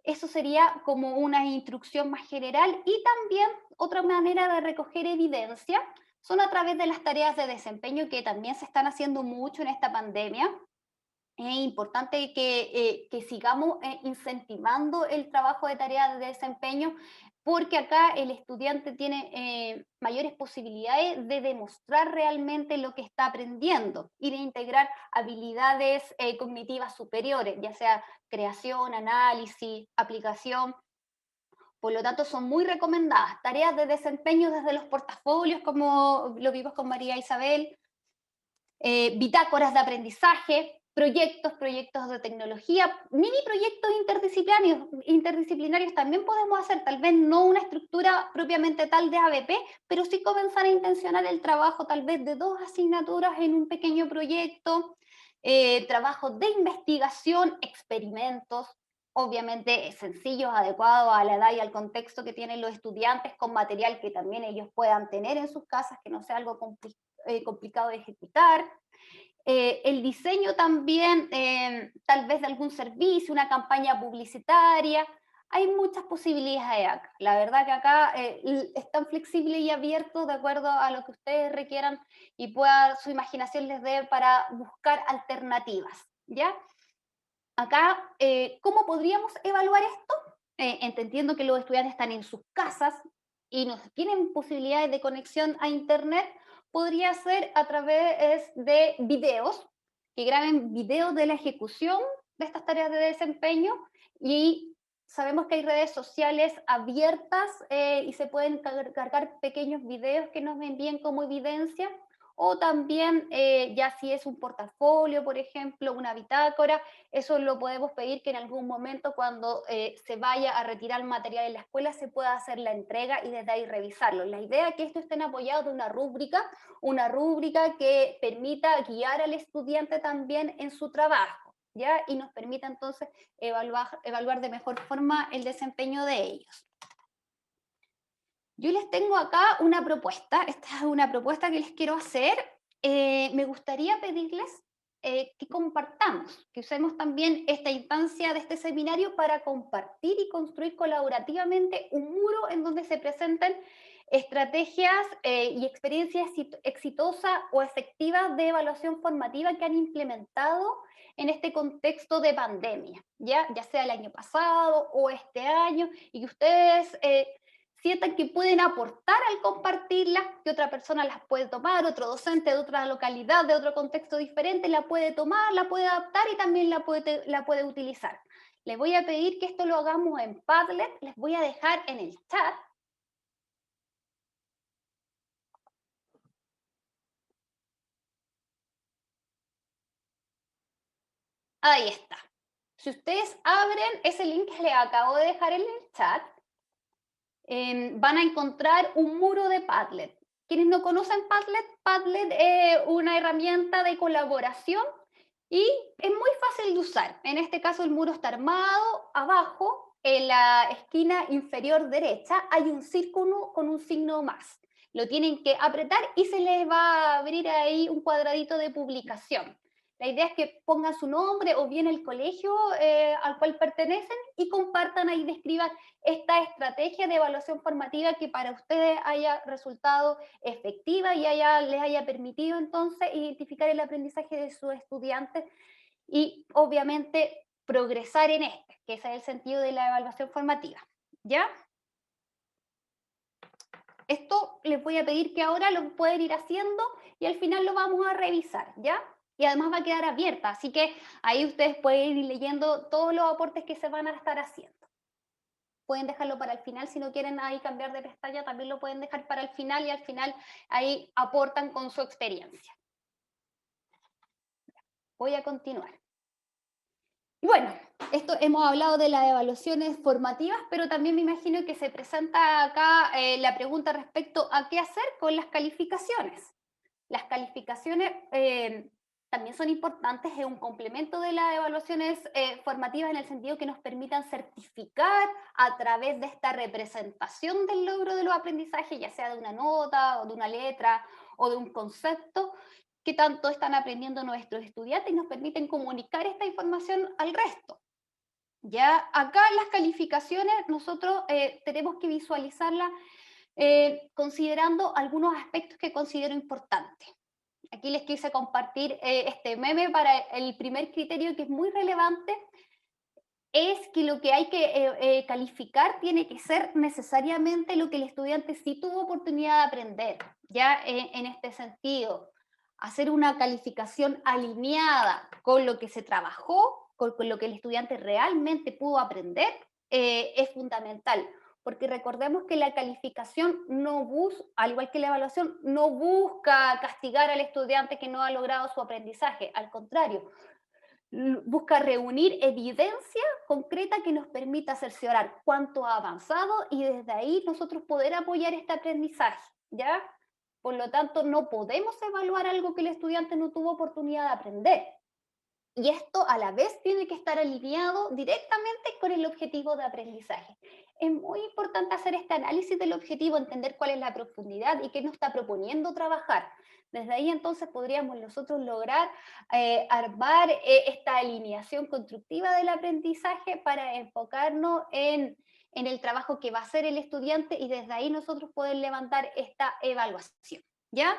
Eso sería como una instrucción más general. Y también otra manera de recoger evidencia son a través de las tareas de desempeño, que también se están haciendo mucho en esta pandemia. Es importante que sigamos incentivando el trabajo de tareas de desempeño, porque acá el estudiante tiene mayores posibilidades de demostrar realmente lo que está aprendiendo y de integrar habilidades cognitivas superiores, ya sea creación, análisis, aplicación. Por lo tanto, son muy recomendadas. Tareas de desempeño desde los portafolios, como lo vimos con María Isabel, bitácoras de aprendizaje, proyectos de tecnología, mini proyectos interdisciplinarios también podemos hacer, tal vez no una estructura propiamente tal de ABP, pero sí comenzar a intencionar el trabajo tal vez de 2 asignaturas en un pequeño proyecto, trabajos de investigación, experimentos, obviamente sencillos, adecuados a la edad y al contexto que tienen los estudiantes, con material que también ellos puedan tener en sus casas, que no sea algo complicado de ejecutar. El diseño también, tal vez de algún servicio, una campaña publicitaria. Hay muchas posibilidades acá. La verdad que acá es tan flexible y abierto de acuerdo a lo que ustedes requieran y su imaginación les dé para buscar alternativas, ¿ya? Acá, ¿cómo podríamos evaluar esto? Entendiendo que los estudiantes están en sus casas y no tienen posibilidades de conexión a Internet, podría ser a través de videos, que graben videos de la ejecución de estas tareas de desempeño, y sabemos que hay redes sociales abiertas y se pueden cargar pequeños videos que nos envíen como evidencia, o también ya si es un portafolio, por ejemplo, una bitácora, eso lo podemos pedir que en algún momento cuando se vaya a retirar el material en la escuela se pueda hacer la entrega y desde ahí revisarlo. La idea es que esto estén apoyado de una rúbrica que permita guiar al estudiante también en su trabajo, ¿ya? Y nos permita entonces evaluar de mejor forma el desempeño de ellos. Yo les tengo acá una propuesta, esta es una propuesta que les quiero hacer. Me gustaría pedirles que compartamos, que usemos también esta instancia de este seminario para compartir y construir colaborativamente un muro en donde se presenten estrategias y experiencias exitosas o efectivas de evaluación formativa que han implementado en este contexto de pandemia, ya sea el año pasado o este año, y que ustedes sientan que pueden aportar al compartirlas, que otra persona las puede tomar, otro docente de otra localidad, de otro contexto diferente, la puede tomar, la puede adaptar y también la puede utilizar. Les voy a pedir que esto lo hagamos en Padlet, les voy a dejar en el chat. Ahí está. Si ustedes abren ese link que les acabo de dejar en el chat, van a encontrar un muro de Padlet. Quienes no conocen Padlet, Padlet es una herramienta de colaboración y es muy fácil de usar. En este caso el muro está armado. Abajo, en la esquina inferior derecha, hay un círculo con un signo más. Lo tienen que apretar y se les va a abrir ahí un cuadradito de publicación. La idea es que pongan su nombre o bien el colegio al cual pertenecen y compartan ahí, describan esta estrategia de evaluación formativa que para ustedes haya resultado efectiva y les haya permitido entonces identificar el aprendizaje de sus estudiantes y obviamente progresar en que ese es el sentido de la evaluación formativa. ¿Ya? Esto les voy a pedir que ahora lo pueden ir haciendo y al final lo vamos a revisar, ¿ya? Y además va a quedar abierta, así que ahí ustedes pueden ir leyendo todos los aportes que se van a estar haciendo. Pueden dejarlo para el final, si no quieren ahí cambiar de pestaña, también lo pueden dejar para el final y al final ahí aportan con su experiencia. Voy a continuar. Y bueno, esto hemos hablado de las evaluaciones formativas, pero también me imagino que se presenta acá la pregunta respecto a qué hacer con las calificaciones. Las calificaciones también son importantes, es un complemento de las evaluaciones formativas en el sentido que nos permitan certificar a través de esta representación del logro de los aprendizajes, ya sea de una nota o de una letra o de un concepto, que tanto están aprendiendo nuestros estudiantes y nos permiten comunicar esta información al resto. Ya acá las calificaciones nosotros tenemos que visualizarlas considerando algunos aspectos que considero importantes. Aquí les quise compartir este meme para el primer criterio que es muy relevante, es que lo que hay que calificar tiene que ser necesariamente lo que el estudiante sí tuvo oportunidad de aprender, ya en este sentido. Hacer una calificación alineada con lo que se trabajó, con lo que el estudiante realmente pudo aprender, es fundamental. Porque recordemos que la calificación no busca, al igual que la evaluación, no busca castigar al estudiante que no ha logrado su aprendizaje. Al contrario, busca reunir evidencia concreta que nos permita cerciorar cuánto ha avanzado y desde ahí nosotros poder apoyar este aprendizaje, ¿ya? Por lo tanto, no podemos evaluar algo que el estudiante no tuvo oportunidad de aprender. Y esto a la vez tiene que estar alineado directamente con el objetivo de aprendizaje. Es muy importante hacer este análisis del objetivo, entender cuál es la profundidad y qué nos está proponiendo trabajar. Desde ahí entonces podríamos nosotros lograr armar esta alineación constructiva del aprendizaje para enfocarnos en el trabajo que va a hacer el estudiante y desde ahí nosotros poder levantar esta evaluación, ¿ya?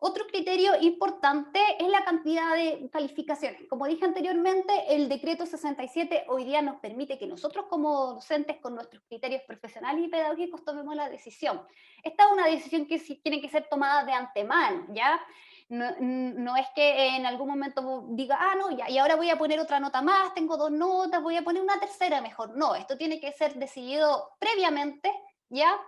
Otro criterio importante es la cantidad de calificaciones. Como dije anteriormente, el decreto 67 hoy día nos permite que nosotros como docentes con nuestros criterios profesionales y pedagógicos tomemos la decisión. Esta es una decisión que sí tiene que ser tomada de antemano, ¿ya? No es que en algún momento diga, no, ya, y ahora voy a poner otra nota más, tengo 2 notas, voy a poner una tercera mejor. No, esto tiene que ser decidido previamente, ¿ya?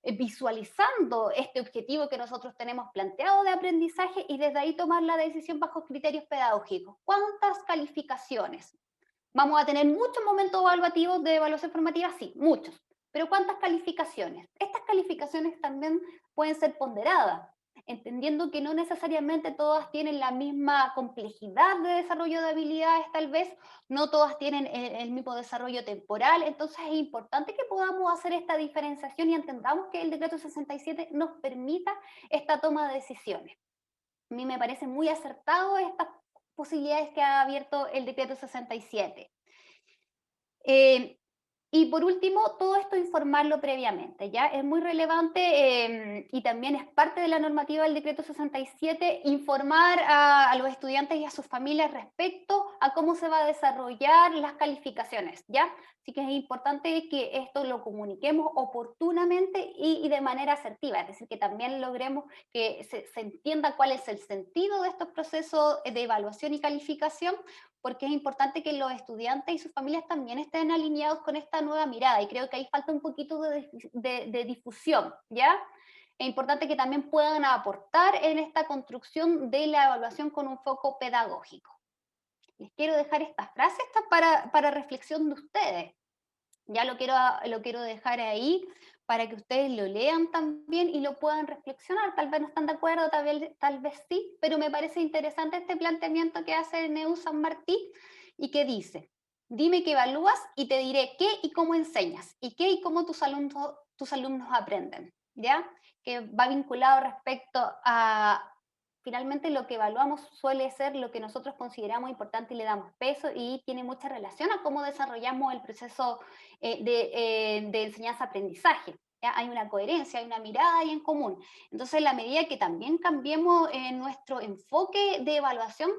Visualizando este objetivo que nosotros tenemos planteado de aprendizaje y desde ahí tomar la decisión bajo criterios pedagógicos. ¿Cuántas calificaciones? ¿Vamos a tener muchos momentos evaluativos de evaluación formativa? Sí, muchos. Pero ¿cuántas calificaciones? Estas calificaciones también pueden ser ponderadas, entendiendo que no necesariamente todas tienen la misma complejidad de desarrollo de habilidades, tal vez, no todas tienen el mismo desarrollo temporal, entonces es importante que podamos hacer esta diferenciación y entendamos que el decreto 67 nos permita esta toma de decisiones. A mí me parece muy acertado estas posibilidades que ha abierto el decreto 67. Y por último, todo esto informarlo previamente, ¿ya? Es muy relevante y también es parte de la normativa del decreto 67, informar a los estudiantes y a sus familias respecto a cómo se va a desarrollar las calificaciones, ¿ya? Así que es importante que esto lo comuniquemos oportunamente y de manera asertiva, es decir, que también logremos que se entienda cuál es el sentido de estos procesos de evaluación y calificación, porque es importante que los estudiantes y sus familias también estén alineados con esta nueva mirada, y creo que ahí falta un poquito de difusión, ¿ya? Es importante que también puedan aportar en esta construcción de la evaluación con un foco pedagógico. Les quiero dejar esta frase para reflexión de ustedes. Ya lo quiero dejar ahí para que ustedes lo lean también y lo puedan reflexionar. Tal vez no están de acuerdo, tal vez sí, pero me parece interesante este planteamiento que hace Neu San Martín y que dice: dime qué evalúas y te diré qué y cómo enseñas, y qué y cómo tus alumnos aprenden, ¿ya? Que va vinculado respecto a... Finalmente lo que evaluamos suele ser lo que nosotros consideramos importante y le damos peso, y tiene mucha relación a cómo desarrollamos el proceso de enseñanza-aprendizaje. Hay una coherencia, hay una mirada ahí en común. Entonces, en la medida que también cambiemos nuestro enfoque de evaluación,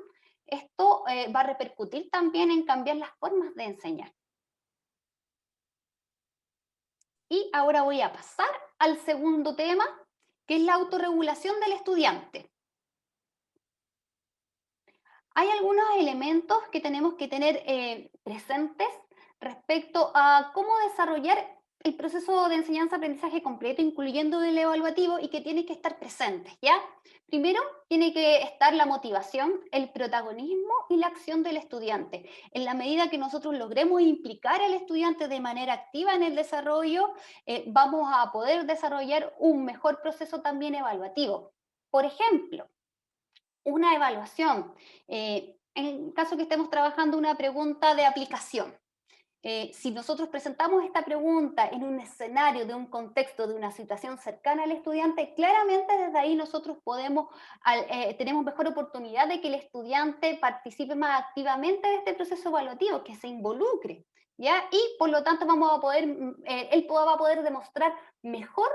esto va a repercutir también en cambiar las formas de enseñar. Y ahora voy a pasar al segundo tema, que es la autorregulación del estudiante. Hay algunos elementos que tenemos que tener presentes respecto a cómo desarrollar el proceso de enseñanza-aprendizaje completo, incluyendo el evaluativo, y que tienen que estar presentes, ¿ya? Primero, tiene que estar la motivación, el protagonismo y la acción del estudiante. En la medida que nosotros logremos implicar al estudiante de manera activa en el desarrollo, vamos a poder desarrollar un mejor proceso también evaluativo. Por ejemplo, una evaluación, en el caso que estemos trabajando una pregunta de aplicación. Si nosotros presentamos esta pregunta en un escenario, de un contexto, de una situación cercana al estudiante, claramente desde ahí nosotros tenemos mejor oportunidad de que el estudiante participe más activamente de este proceso evaluativo, que se involucre, ¿ya? Y por lo tanto él va a poder demostrar mejor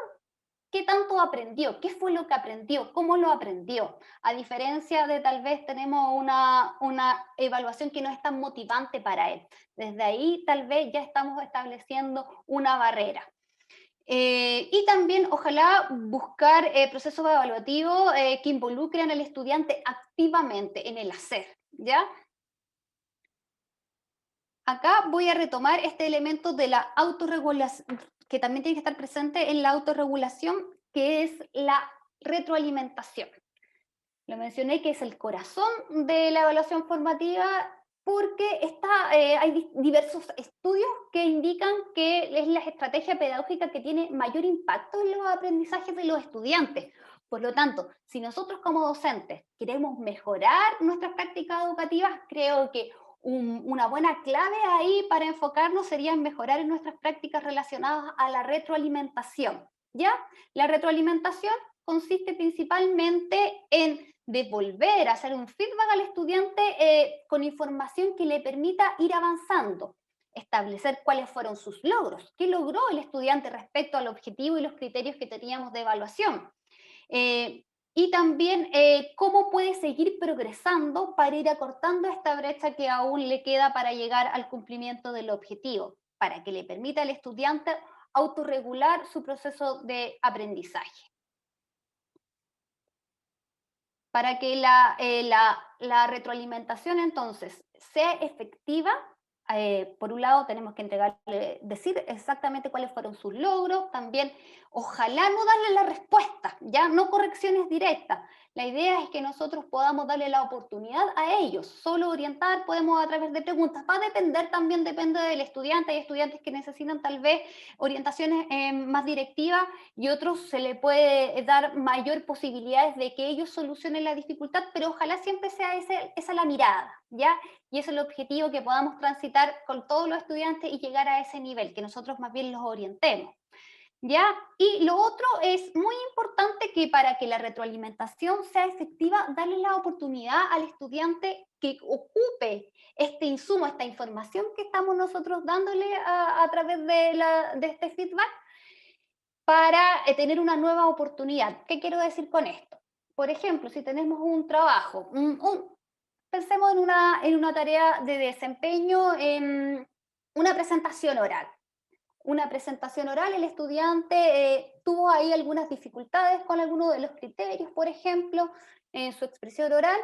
qué tanto aprendió, qué fue lo que aprendió, cómo lo aprendió, a diferencia de tal vez tenemos una evaluación que no es tan motivante para él. Desde ahí tal vez ya estamos estableciendo una barrera. Y también ojalá buscar procesos evaluativos que involucren al estudiante activamente en el hacer, ¿ya? Acá voy a retomar este elemento de la autorregulación, que también tiene que estar presente en la autorregulación, que es la retroalimentación. Lo mencioné que es el corazón de la evaluación formativa, porque hay diversos estudios que indican que es la estrategia pedagógica que tiene mayor impacto en los aprendizajes de los estudiantes. Por lo tanto, si nosotros como docentes queremos mejorar nuestras prácticas educativas, creo que una buena clave ahí para enfocarnos sería en mejorar en nuestras prácticas relacionadas a la retroalimentación, ¿ya? La retroalimentación consiste principalmente en devolver, hacer un feedback al estudiante con información que le permita ir avanzando, establecer cuáles fueron sus logros, qué logró el estudiante respecto al objetivo y los criterios que teníamos de evaluación. Y también cómo puede seguir progresando para ir acortando esta brecha que aún le queda para llegar al cumplimiento del objetivo, para que le permita al estudiante autorregular su proceso de aprendizaje. Para que la retroalimentación entonces sea efectiva, por un lado tenemos que decir exactamente cuáles fueron sus logros, también ojalá no darle la respuesta, ya no correcciones directas. La idea es que nosotros podamos darle la oportunidad a ellos, solo orientar podemos a través de preguntas, va a depender también, depende del estudiante. Hay estudiantes que necesitan tal vez orientaciones más directivas, y otros se le puede dar mayor posibilidades de que ellos solucionen la dificultad, pero ojalá siempre sea esa la mirada, ¿ya? Y ese es el objetivo, que podamos transitar con todos los estudiantes y llegar a ese nivel, que nosotros más bien los orientemos. ¿Ya? Y lo otro es muy importante que para que la retroalimentación sea efectiva, darle la oportunidad al estudiante que ocupe este insumo, esta información que estamos nosotros dándole a través de este feedback para tener una nueva oportunidad. ¿Qué quiero decir con esto? Por ejemplo, si tenemos un trabajo, pensemos en una tarea de desempeño, en una presentación oral. Una presentación oral, el estudiante tuvo ahí algunas dificultades con alguno de los criterios, por ejemplo, en su expresión oral.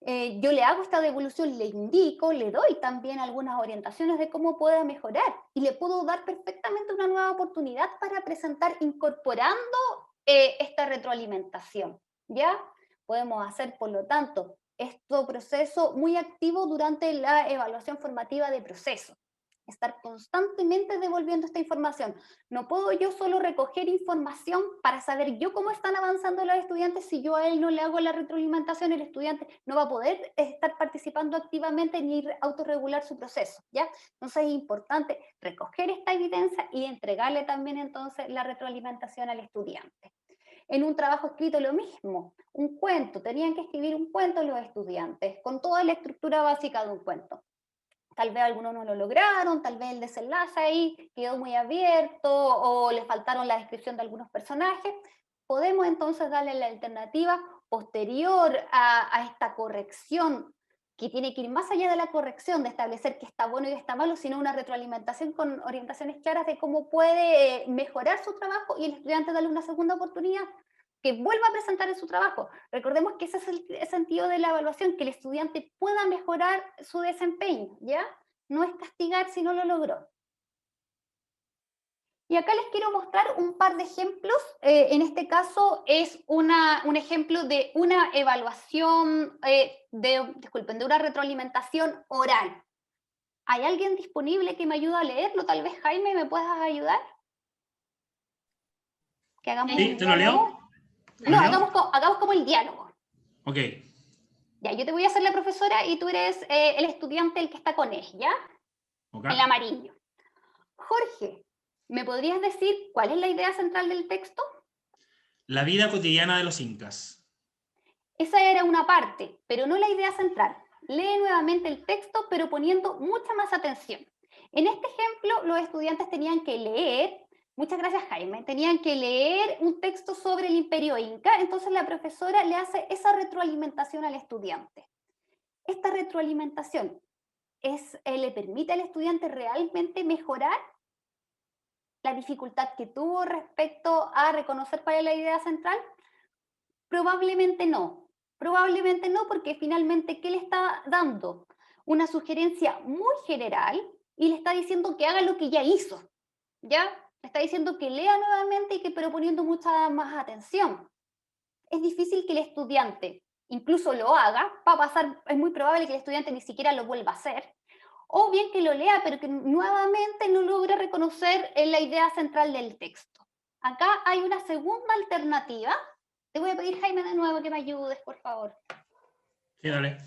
Yo le hago esta devolución, le indico, le doy también algunas orientaciones de cómo pueda mejorar y le puedo dar perfectamente una nueva oportunidad para presentar incorporando esta retroalimentación, ¿ya? Podemos hacer, por lo tanto, este proceso muy activo durante la evaluación formativa de proceso. Estar constantemente devolviendo esta información. No puedo yo solo recoger información para saber yo cómo están avanzando los estudiantes. Si yo a él no le hago la retroalimentación, el estudiante no va a poder estar participando activamente ni autorregular su proceso, ¿ya? Entonces es importante recoger esta evidencia y entregarle también entonces la retroalimentación al estudiante. En un trabajo escrito lo mismo, un cuento, tenían que escribir un cuento los estudiantes, con toda la estructura básica de un cuento. Tal vez algunos no lo lograron, tal vez el desenlace ahí quedó muy abierto o le faltaron la descripción de algunos personajes. Podemos entonces darle la alternativa posterior a esta corrección, que tiene que ir más allá de la corrección, de establecer qué está bueno y qué está malo, sino una retroalimentación con orientaciones claras de cómo puede mejorar su trabajo y el estudiante darle una segunda oportunidad, que vuelva a presentar en su trabajo. Recordemos que ese es el sentido de la evaluación, que el estudiante pueda mejorar su desempeño, ¿ya? No es castigar si no lo logró. Y acá les quiero mostrar un par de ejemplos. En este caso es un ejemplo de una evaluación, disculpen, de una retroalimentación oral. ¿Hay alguien disponible que me ayude a leerlo? Tal vez, Jaime, ¿me puedas ayudar? Que hagamos Sí, un ¿te lo diálogo. leo? No, hagamos como el diálogo. Ok. Ya, yo te voy a hacer la profesora y tú eres el estudiante el que está con él, ¿ya? Okay. El amarillo. Jorge, ¿me podrías decir cuál es la idea central del texto? La vida cotidiana de los incas. Esa era una parte, pero no la idea central. Lee nuevamente el texto, pero poniendo mucha más atención. En este ejemplo, los estudiantes tenían que leer, muchas gracias Jaime, tenían que leer un texto sobre el Imperio Inca, entonces la profesora le hace esa retroalimentación al estudiante. Esta retroalimentación le permite al estudiante realmente mejorar la dificultad que tuvo respecto a reconocer cuál es la idea central. Probablemente no porque finalmente, ¿qué le está dando? Una sugerencia muy general y le está diciendo que haga lo que ya hizo, ¿ya? Le está diciendo que lea nuevamente pero poniendo mucha más atención. Es difícil que el estudiante incluso lo haga, es muy probable que el estudiante ni siquiera lo vuelva a hacer, o bien que lo lea, pero que nuevamente no logre reconocer la idea central del texto. Acá hay una segunda alternativa. Te voy a pedir, Jaime, de nuevo que me ayudes, por favor. Sí, dale.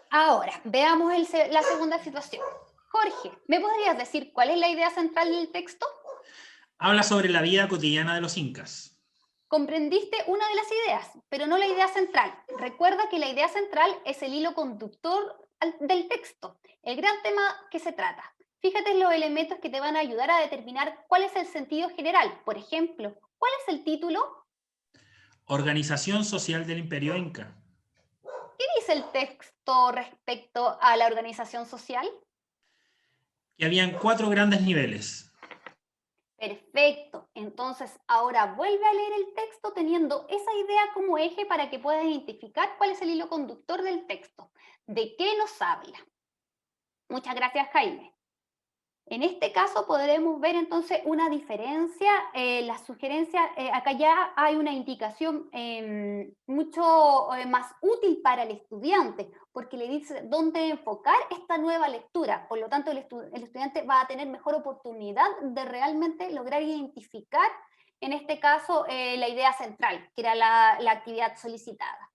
Ahora, veamos la segunda situación. Jorge, ¿me podrías decir cuál es la idea central del texto? Habla sobre la vida cotidiana de los incas. Comprendiste una de las ideas, pero no la idea central. Recuerda que la idea central es el hilo conductor del texto, el gran tema que se trata. Fíjate en los elementos que te van a ayudar a determinar cuál es el sentido general. Por ejemplo, ¿cuál es el título? Organización social del Imperio Inca. ¿Qué dice el texto respecto a la organización social? Que habían 4 grandes niveles. Perfecto. Entonces, ahora vuelve a leer el texto teniendo esa idea como eje para que puedas identificar cuál es el hilo conductor del texto. ¿De qué nos habla? Muchas gracias, Jaime. En este caso podremos ver entonces una diferencia, la sugerencia, acá ya hay una indicación mucho más útil para el estudiante, porque le dice dónde enfocar esta nueva lectura, por lo tanto el estudiante va a tener mejor oportunidad de realmente lograr identificar, en este caso, la idea central, que era la actividad solicitada.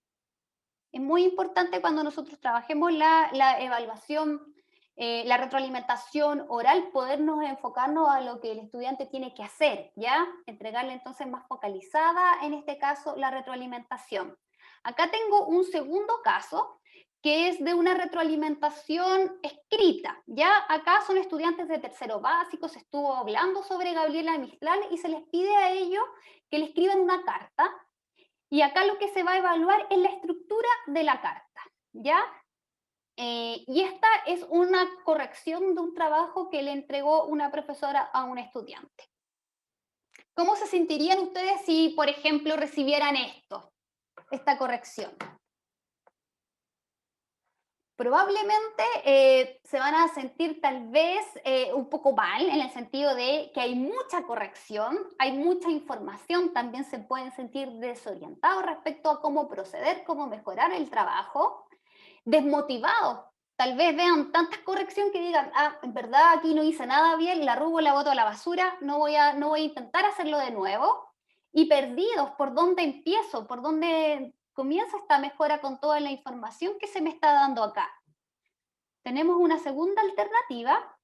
Es muy importante cuando nosotros trabajemos la evaluación la retroalimentación oral, podernos enfocarnos a lo que el estudiante tiene que hacer, ¿ya? Entregarle entonces más focalizada, en este caso, la retroalimentación. Acá tengo un segundo caso, que es de una retroalimentación escrita, ¿ya? Acá son estudiantes de tercero básico, se estuvo hablando sobre Gabriela Mistral y se les pide a ellos que le escriban una carta, y acá lo que se va a evaluar es la estructura de la carta, ¿ya? Y esta es una corrección de un trabajo que le entregó una profesora a un estudiante. ¿Cómo se sentirían ustedes si, por ejemplo, recibieran esta corrección? Probablemente se van a sentir tal vez un poco mal, en el sentido de que hay mucha corrección, hay mucha información, también se pueden sentir desorientados respecto a cómo proceder, cómo mejorar el trabajo, desmotivados. Tal vez vean tantas correcciones que digan, ah, en verdad aquí no hice nada bien, la arrugo, la boto a la basura, no voy a intentar hacerlo de nuevo. Y perdidos, ¿por dónde empiezo? ¿Por dónde comienza esta mejora con toda la información que se me está dando acá? Tenemos una segunda alternativa.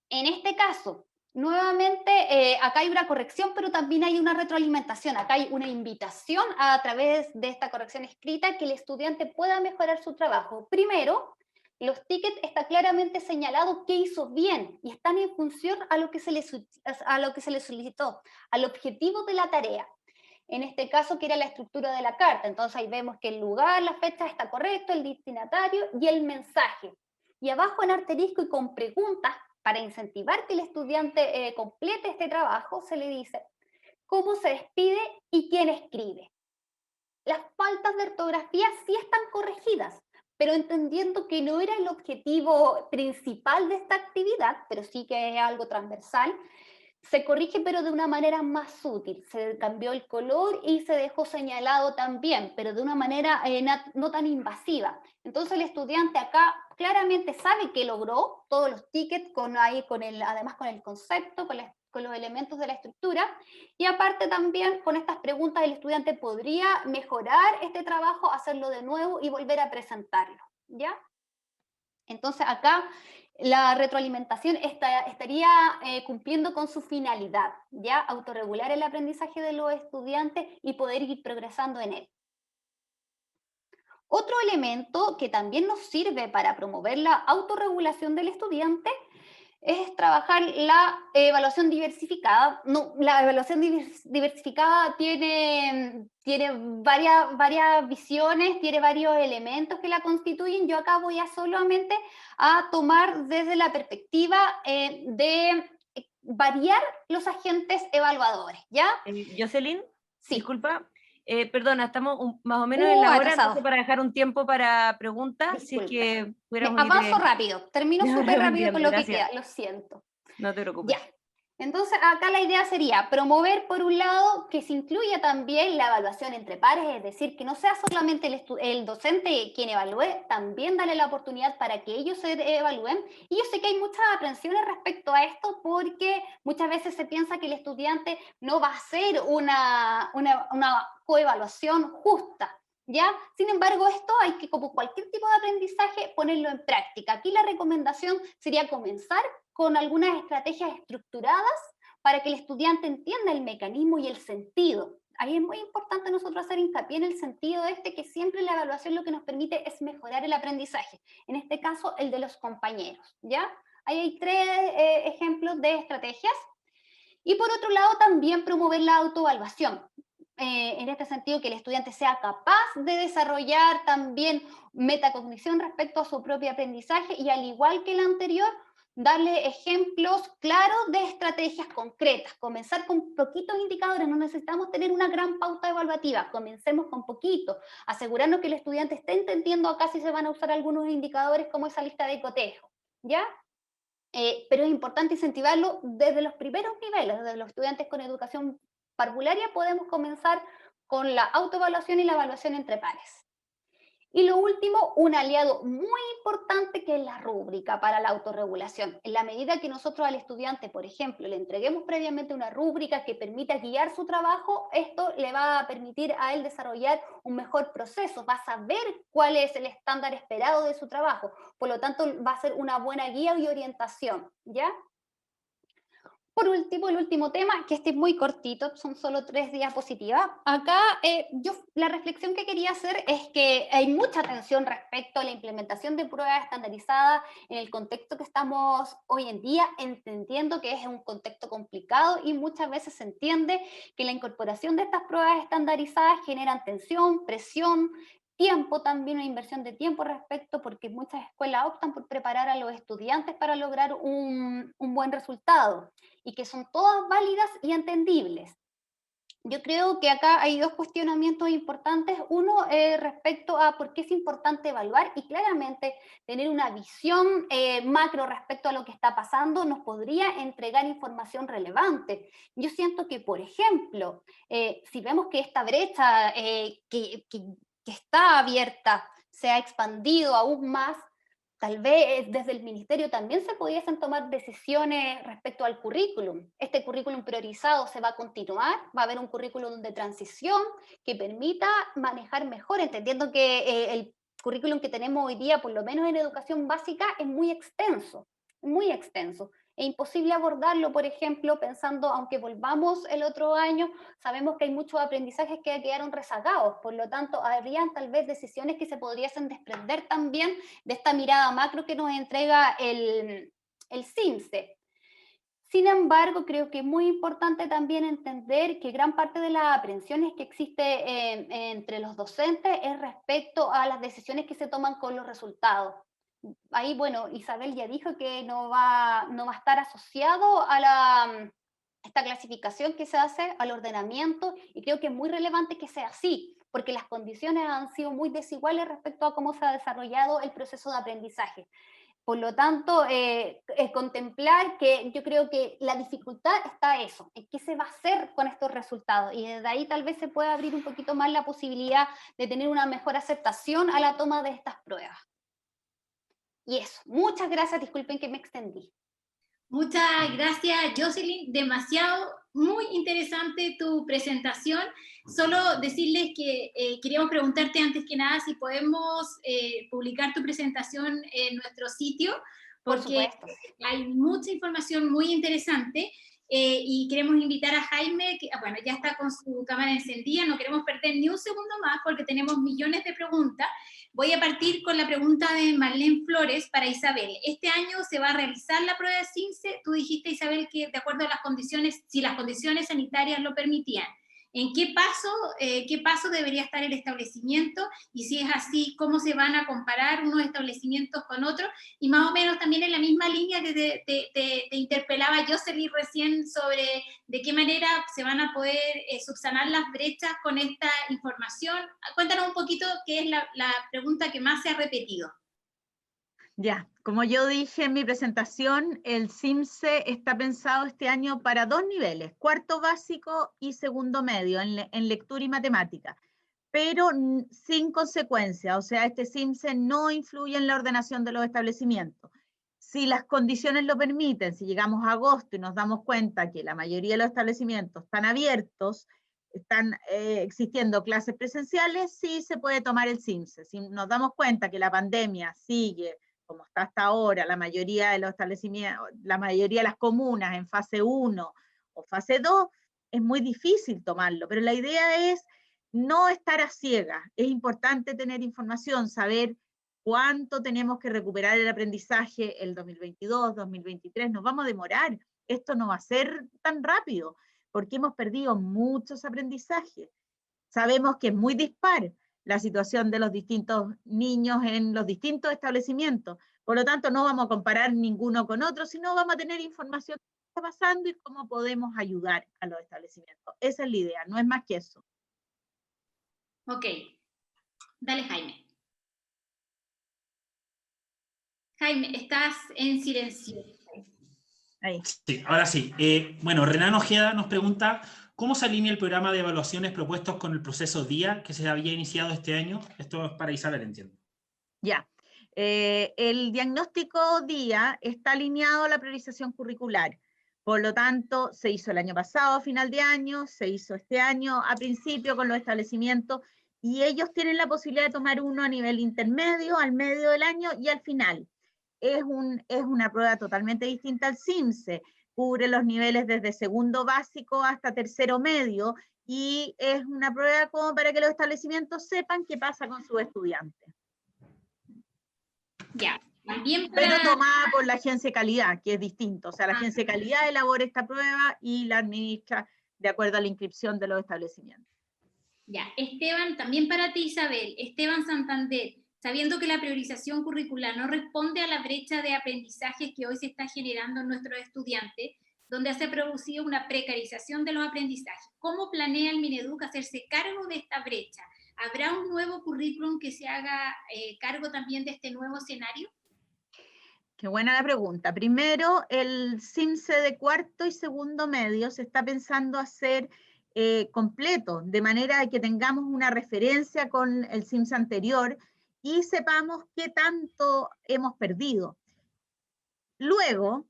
En este caso, nuevamente, acá hay una corrección, pero también hay una retroalimentación. Acá hay una invitación a través de esta corrección escrita que el estudiante pueda mejorar su trabajo. Primero, los tickets está claramente señalado qué hizo bien y están en función a lo que se le solicitó, al objetivo de la tarea. En este caso, que era la estructura de la carta. Entonces ahí vemos que el lugar, la fecha está correcto, el destinatario y el mensaje. Y abajo en asterisco y con preguntas, para incentivar que el estudiante complete este trabajo, se le dice cómo se despide y quién escribe. Las faltas de ortografía sí están corregidas, pero entendiendo que no era el objetivo principal de esta actividad, pero sí que es algo transversal, se corrige pero de una manera más sutil, se cambió el color y se dejó señalado también, pero de una manera no tan invasiva. Entonces el estudiante acá claramente sabe que logró todos los tickets, además con el concepto, con los elementos de la estructura, y aparte también con estas preguntas el estudiante podría mejorar este trabajo, hacerlo de nuevo y volver a presentarlo, ¿ya? Entonces acá la retroalimentación estaría cumpliendo con su finalidad, ¿ya? Autorregular el aprendizaje de los estudiantes y poder ir progresando en él. Otro elemento que también nos sirve para promover la autorregulación del estudiante es trabajar la evaluación diversificada. No, la evaluación diversificada tiene varias visiones, tiene varios elementos que la constituyen. Yo acá voy a solamente a tomar desde la perspectiva de variar los agentes evaluadores, ¿ya? Jocelyn, sí. Disculpa, perdona, estamos más o menos en la hora, entonces para dejar un tiempo para preguntas, si es que pudiéramos avanzo rápido, termino súper rápido con lo que queda, lo siento. No te preocupes. Ya. Entonces acá la idea sería promover, por un lado, que se incluya también la evaluación entre pares, es decir, que no sea solamente el docente quien evalúe, también darle la oportunidad para que ellos se evalúen. Y yo sé que hay muchas aprensiones respecto a esto, porque muchas veces se piensa que el estudiante no va a hacer una coevaluación justa, ¿ya? Sin embargo, esto hay que, como cualquier tipo de aprendizaje, ponerlo en práctica. Aquí la recomendación sería comenzar con algunas estrategias estructuradas para que el estudiante entienda el mecanismo y el sentido. Ahí es muy importante nosotros hacer hincapié en el sentido que siempre la evaluación lo que nos permite es mejorar el aprendizaje. En este caso, el de los compañeros, ¿ya? Ahí hay 3 ejemplos de estrategias. Y por otro lado, también promover la autoevaluación. En este sentido, que el estudiante sea capaz de desarrollar también metacognición respecto a su propio aprendizaje y, al igual que el anterior, darle ejemplos claros de estrategias concretas, comenzar con poquitos indicadores, no necesitamos tener una gran pauta evaluativa, comencemos con poquito, asegurarnos que el estudiante esté entendiendo acá si se van a usar algunos indicadores como esa lista de cotejo, ¿ya? Pero es importante incentivarlo desde los primeros niveles, desde los estudiantes con educación parvularia podemos comenzar con la autoevaluación y la evaluación entre pares. Y lo último, un aliado muy importante que es la rúbrica para la autorregulación. En la medida que nosotros al estudiante, por ejemplo, le entreguemos previamente una rúbrica que permita guiar su trabajo, esto le va a permitir a él desarrollar un mejor proceso, va a saber cuál es el estándar esperado de su trabajo, por lo tanto va a ser una buena guía y orientación, ¿ya? Por último, el último tema, que este es muy cortito, son solo 3 diapositivas. Acá la reflexión que quería hacer es que hay mucha atención respecto a la implementación de pruebas estandarizadas en el contexto que estamos hoy en día, entendiendo que es un contexto complicado y muchas veces se entiende que la incorporación de estas pruebas estandarizadas generan tensión, presión, tiempo también, una inversión de tiempo respecto, porque muchas escuelas optan por preparar a los estudiantes para lograr un buen resultado, y que son todas válidas y entendibles. Yo creo que acá hay 2 cuestionamientos importantes. Uno respecto a por qué es importante evaluar, y claramente tener una visión macro respecto a lo que está pasando nos podría entregar información relevante. Yo siento que, por ejemplo, si vemos que esta brecha que está abierta se ha expandido aún más, tal vez desde el ministerio también se pudiesen tomar decisiones respecto al currículum. Este currículum priorizado se va a continuar, va a haber un currículum de transición que permita manejar mejor, entendiendo que el currículum que tenemos hoy día, por lo menos en educación básica, es muy extenso, muy extenso. Es imposible abordarlo, por ejemplo, pensando, aunque volvamos el otro año, sabemos que hay muchos aprendizajes que quedaron rezagados, por lo tanto, habrían tal vez decisiones que se podrían desprender también de esta mirada macro que nos entrega el CIMSE. Sin embargo, creo que es muy importante también entender que gran parte de las aprensiones que existe entre los docentes es respecto a las decisiones que se toman con los resultados. Ahí, bueno, Isabel ya dijo que no va a estar asociado a esta clasificación que se hace, al ordenamiento, y creo que es muy relevante que sea así, porque las condiciones han sido muy desiguales respecto a cómo se ha desarrollado el proceso de aprendizaje. Por lo tanto, contemplar que yo creo que la dificultad está eso, en qué se va a hacer con estos resultados, y desde ahí tal vez se pueda abrir un poquito más la posibilidad de tener una mejor aceptación a la toma de estas pruebas. Y eso, muchas gracias, disculpen que me extendí. Muchas gracias, Jocelyn, demasiado, muy interesante tu presentación. Solo decirles que queríamos preguntarte antes que nada si podemos publicar tu presentación en nuestro sitio, porque hay mucha información muy interesante. Y queremos invitar a Jaime, que bueno, ya está con su cámara encendida, no queremos perder ni un segundo más porque tenemos millones de preguntas. Voy a partir con la pregunta de Marlene Flores para Isabel. Este año se va a realizar la prueba de CIMSE. Tú dijiste, Isabel, que de acuerdo a las condiciones, si las condiciones sanitarias lo permitían. ¿En qué paso debería estar el establecimiento? Y si es así, ¿cómo se van a comparar unos establecimientos con otros? Y más o menos también en la misma línea que te interpelaba Jocelyn recién sobre de qué manera se van a poder subsanar las brechas con esta información. Cuéntanos un poquito qué es la pregunta que más se ha repetido. Ya, como yo dije en mi presentación, el CIMSE está pensado este año para 2 niveles, cuarto básico y segundo medio, en lectura y matemática, pero sin consecuencia, o sea, este CIMSE no influye en la ordenación de los establecimientos. Si las condiciones lo permiten, si llegamos a agosto y nos damos cuenta que la mayoría de los establecimientos están abiertos, están existiendo clases presenciales, sí se puede tomar el CIMSE. Si nos damos cuenta que la pandemia sigue como está hasta ahora, la mayoría de los establecimientos, la mayoría de las comunas en fase 1 o fase 2, es muy difícil tomarlo, pero la idea es no estar a ciegas. Es importante tener información, saber cuánto tenemos que recuperar el aprendizaje el 2022, 2023, nos vamos a demorar, esto no va a ser tan rápido, porque hemos perdido muchos aprendizajes. Sabemos que es muy dispar la situación de los distintos niños en los distintos establecimientos. Por lo tanto, no vamos a comparar ninguno con otro, sino vamos a tener información de qué está pasando y cómo podemos ayudar a los establecimientos. Esa es la idea, no es más que eso. Ok. Dale, Jaime. Jaime, estás en silencio. Ahí. Sí, ahora sí. Bueno, Renan Ojeda nos pregunta ¿Cómo se alinea el programa de evaluaciones propuestos con el proceso DIA que se había iniciado este año? Esto es para Isabel, entiendo. Ya. El diagnóstico DIA está alineado a la priorización curricular. Por lo tanto, se hizo el año pasado a final de año, se hizo este año a principio con los establecimientos, y ellos tienen la posibilidad de tomar uno a nivel intermedio, al medio del año y al final. Es una prueba totalmente distinta al CIMSE. Cubre los niveles desde segundo básico hasta tercero medio, y es una prueba como para que los establecimientos sepan qué pasa con sus estudiantes. Ya, también Pero tomada por la agencia de calidad, que es distinto. O sea, la agencia de calidad elabora esta prueba y la administra de acuerdo a la inscripción de los establecimientos. Ya, Esteban, también para ti, Isabel, Esteban Santander, sabiendo que la priorización curricular no responde a la brecha de aprendizajes que hoy se está generando en nuestros estudiantes, donde se ha producido una precarización de los aprendizajes, ¿cómo planea el Mineduc hacerse cargo de esta brecha? ¿Habrá un nuevo currículum que se haga cargo también de este nuevo escenario? Qué buena la pregunta. Primero, el CIMSE de cuarto y segundo medio se está pensando hacer completo, de manera que tengamos una referencia con el CIMSE anterior y sepamos qué tanto hemos perdido. Luego,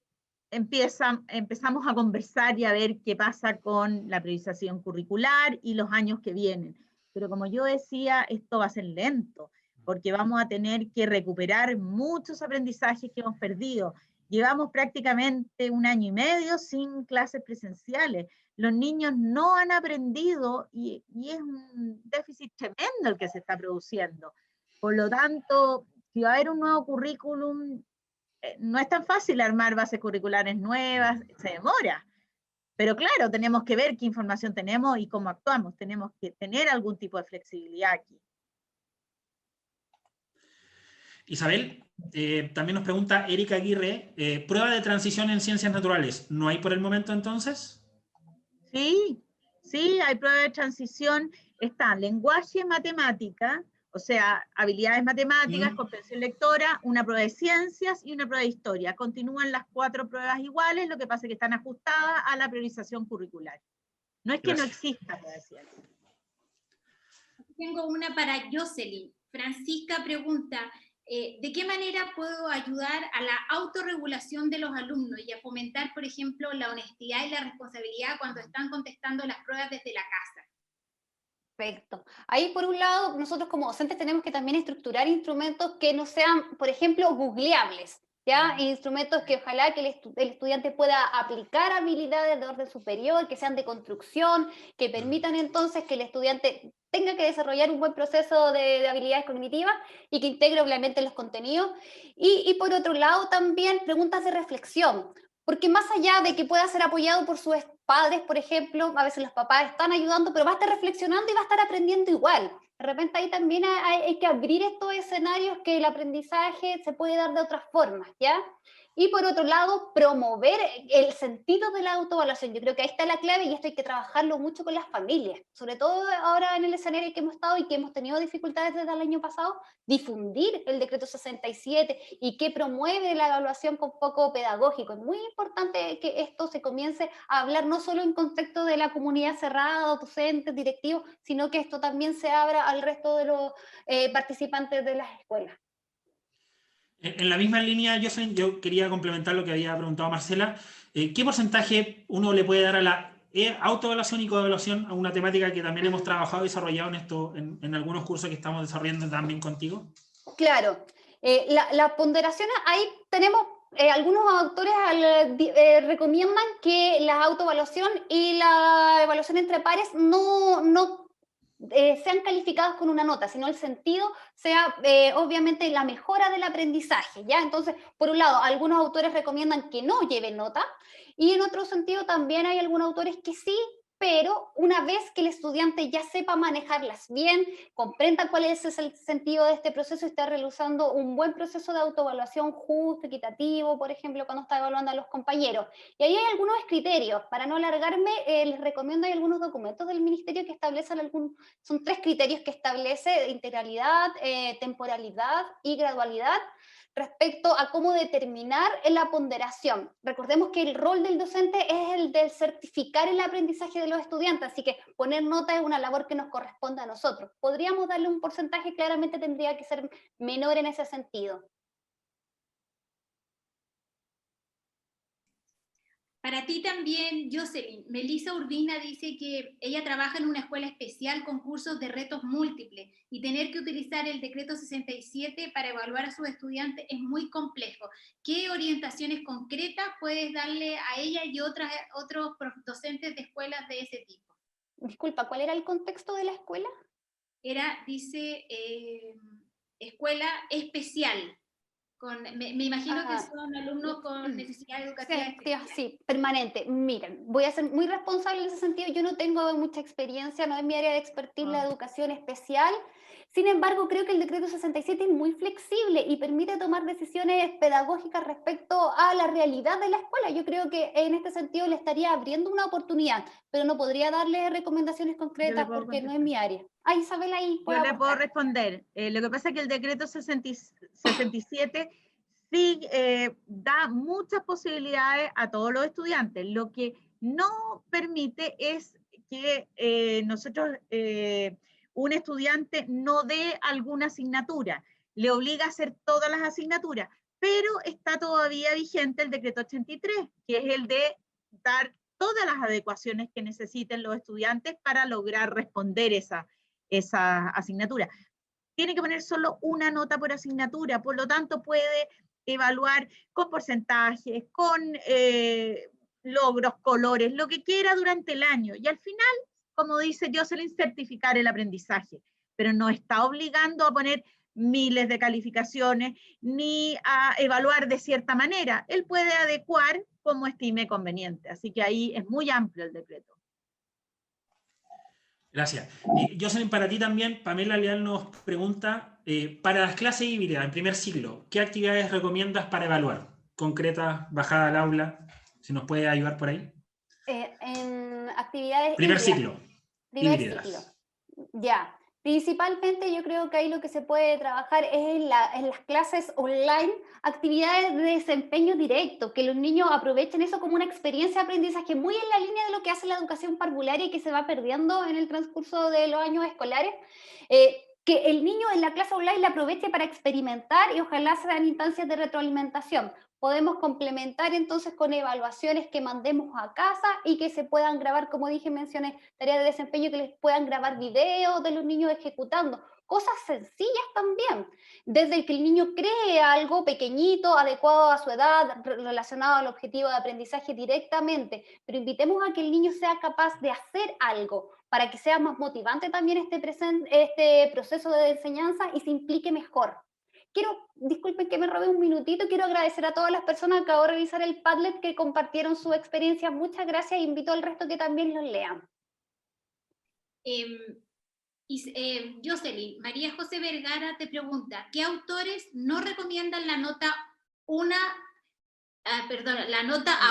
empezamos a conversar y a ver qué pasa con la priorización curricular y los años que vienen. Pero como yo decía, esto va a ser lento, porque vamos a tener que recuperar muchos aprendizajes que hemos perdido. Llevamos prácticamente 1 año y medio sin clases presenciales. Los niños no han aprendido y es un déficit tremendo el que se está produciendo. Por lo tanto, si va a haber un nuevo currículum, no es tan fácil armar bases curriculares nuevas, se demora. Pero claro, tenemos que ver qué información tenemos y cómo actuamos. Tenemos que tener algún tipo de flexibilidad aquí. Isabel, también nos pregunta Erika Aguirre, ¿prueba de transición en ciencias naturales no hay por el momento entonces? Sí, sí, hay pruebas de transición. Está lenguaje, matemática, o sea, habilidades matemáticas, comprensión lectora, una prueba de ciencias y una prueba de historia. Continúan las 4 pruebas iguales, lo que pasa es que están ajustadas a la priorización curricular. No es que no exista prueba de ciencias. Tengo una para Jocelyn. Francisca pregunta, ¿de qué manera puedo ayudar a la autorregulación de los alumnos y a fomentar, por ejemplo, la honestidad y la responsabilidad cuando están contestando las pruebas desde la casa? Perfecto. Ahí, por un lado, nosotros como docentes tenemos que también estructurar instrumentos que no sean, por ejemplo, googleables, ¿ya? Instrumentos que ojalá que el estudiante pueda aplicar habilidades de orden superior, que sean de construcción, que permitan entonces que el estudiante tenga que desarrollar un buen proceso de habilidades cognitivas y que integre obviamente los contenidos. Y por otro lado también preguntas de reflexión, porque más allá de que pueda ser apoyado por sus padres, por ejemplo, a veces los papás están ayudando, pero va a estar reflexionando y va a estar aprendiendo igual. De repente ahí también hay que abrir estos escenarios que el aprendizaje se puede dar de otras formas, ¿ya? Y por otro lado, promover el sentido de la autoevaluación. Yo creo que ahí está la clave y esto hay que trabajarlo mucho con las familias, sobre todo ahora en el escenario que hemos estado y que hemos tenido dificultades desde el año pasado, difundir el decreto 67 y que promueve la evaluación con foco pedagógico. Es muy importante que esto se comience a hablar no solo en contexto de la comunidad cerrada, docentes, directivos, sino que esto también se abra al resto de los participantes de las escuelas. En la misma línea, yo quería complementar lo que había preguntado Marcela. ¿Qué porcentaje uno le puede dar a la autoevaluación y coevaluación a una temática que también hemos trabajado y desarrollado en algunos cursos que estamos desarrollando también contigo? Claro. La ponderación, ahí tenemos, algunos autores recomiendan que la autoevaluación y la evaluación entre pares no sean calificados con una nota, sino el sentido sea obviamente la mejora del aprendizaje, ¿ya? Entonces, por un lado, algunos autores recomiendan que no lleven nota, y en otro sentido también hay algunos autores que sí, pero una vez que el estudiante ya sepa manejarlas bien, comprenda cuál es el sentido de este proceso y está realizando un buen proceso de autoevaluación justo, equitativo, por ejemplo, cuando está evaluando a los compañeros. Y ahí hay algunos criterios. Para no alargarme, les recomiendo, hay algunos documentos del Ministerio que establecen son 3 criterios que establece: integralidad, temporalidad y gradualidad. respecto a cómo determinar la ponderación. Recordemos que el rol del docente es el de certificar el aprendizaje de los estudiantes, así que poner nota es una labor que nos corresponde a nosotros. ¿Podríamos darle un porcentaje? Claramente tendría que ser menor en ese sentido. Para ti también, Jocelyn, Melissa Urbina dice que ella trabaja en una escuela especial con cursos de retos múltiples y tener que utilizar el decreto 67 para evaluar a sus estudiantes es muy complejo. ¿Qué orientaciones concretas puedes darle a ella y otros docentes de escuelas de ese tipo? Disculpa, ¿cuál era el contexto de la escuela? Dice, escuela especial. Me imagino que son alumnos con necesidades educativas especiales. Sí, permanente. Miren, voy a ser muy responsable en ese sentido. Yo no tengo mucha experiencia, no es mi área de expertise la educación especial. Sin embargo, creo que el decreto 67 es muy flexible y permite tomar decisiones pedagógicas respecto a la realidad de la escuela. Yo creo que en este sentido le estaría abriendo una oportunidad, pero no podría darle recomendaciones concretas porque no es mi área. Ah, Isabel, ahí yo le puedo responder. Lo que pasa es que el decreto 67 sí da muchas posibilidades a todos los estudiantes. Lo que no permite es que un estudiante no dé alguna asignatura. Le obliga a hacer todas las asignaturas, pero está todavía vigente el decreto 83, que es el de dar todas las adecuaciones que necesiten los estudiantes para lograr responder esa asignatura. Tiene que poner solo una nota por asignatura, por lo tanto puede evaluar con porcentajes, con logros, colores, lo que quiera durante el año. Y al final, como dice Jocelyn, certificar el aprendizaje, pero no está obligando a poner miles de calificaciones ni a evaluar de cierta manera. Él puede adecuar como estime conveniente. Así que ahí es muy amplio el decreto. Gracias. Jocelyn, para ti también, Pamela Leal nos pregunta, para las clases híbridas en primer ciclo, ¿qué actividades recomiendas para evaluar? Concretas, bajada al aula, si nos puede ayudar por ahí. En actividades primer híbridas. Ciclo. Primer híbridas. ciclo. Ya. Principalmente yo creo que ahí lo que se puede trabajar es en las clases online, actividades de desempeño directo, que los niños aprovechen eso como una experiencia de aprendizaje muy en la línea de lo que hace la educación parvularia y que se va perdiendo en el transcurso de los años escolares. Que el niño en la clase online la aproveche para experimentar y ojalá sean instancias de retroalimentación. Podemos complementar entonces con evaluaciones que mandemos a casa y que se puedan grabar, como dije, mencioné tareas de desempeño, que les puedan grabar videos de los niños ejecutando. Cosas sencillas también, desde que el niño cree algo pequeñito, adecuado a su edad, relacionado al objetivo de aprendizaje directamente, pero invitemos a que el niño sea capaz de hacer algo para que sea más motivante también este proceso de enseñanza y se implique mejor. Disculpen que me robé un minutito, quiero agradecer a todas las personas que acabo de revisar el Padlet que compartieron su experiencia. Muchas gracias e invito al resto que también los lean. Jocelyn, María José Vergara te pregunta, ¿qué autores no recomiendan la nota a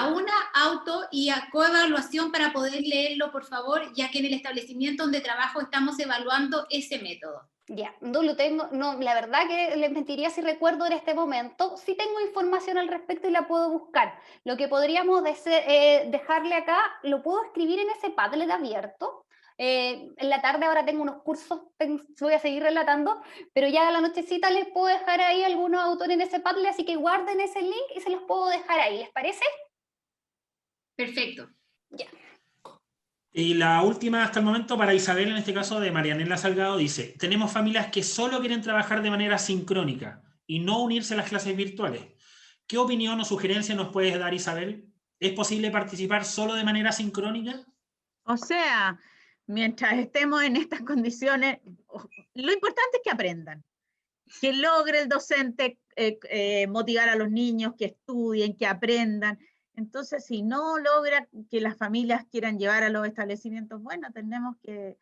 una auto y a coevaluación para poder leerlo, por favor, ya que en el establecimiento donde trabajo estamos evaluando ese método? Ya, no lo tengo, no, la verdad que les mentiría si recuerdo en este momento. Sí tengo información al respecto y la puedo buscar. Lo que podríamos dejarle acá, lo puedo escribir en ese Padlet abierto. En la tarde ahora tengo unos cursos, voy a seguir relatando, pero ya a la nochecita les puedo dejar ahí algunos autores en ese Padlet, así que guarden ese link y se los puedo dejar ahí. ¿Les parece? Perfecto. Ya. Y la última hasta el momento para Isabel, en este caso de Marianela Salgado, dice, tenemos familias que solo quieren trabajar de manera sincrónica y no unirse a las clases virtuales. ¿Qué opinión o sugerencia nos puedes dar, Isabel? ¿Es posible participar solo de manera sincrónica? O sea, mientras estemos en estas condiciones, lo importante es que aprendan, que logre el docente motivar a los niños, que estudien, que aprendan. Entonces, si no logra que las familias quieran llevar a los establecimientos, bueno, tenemos que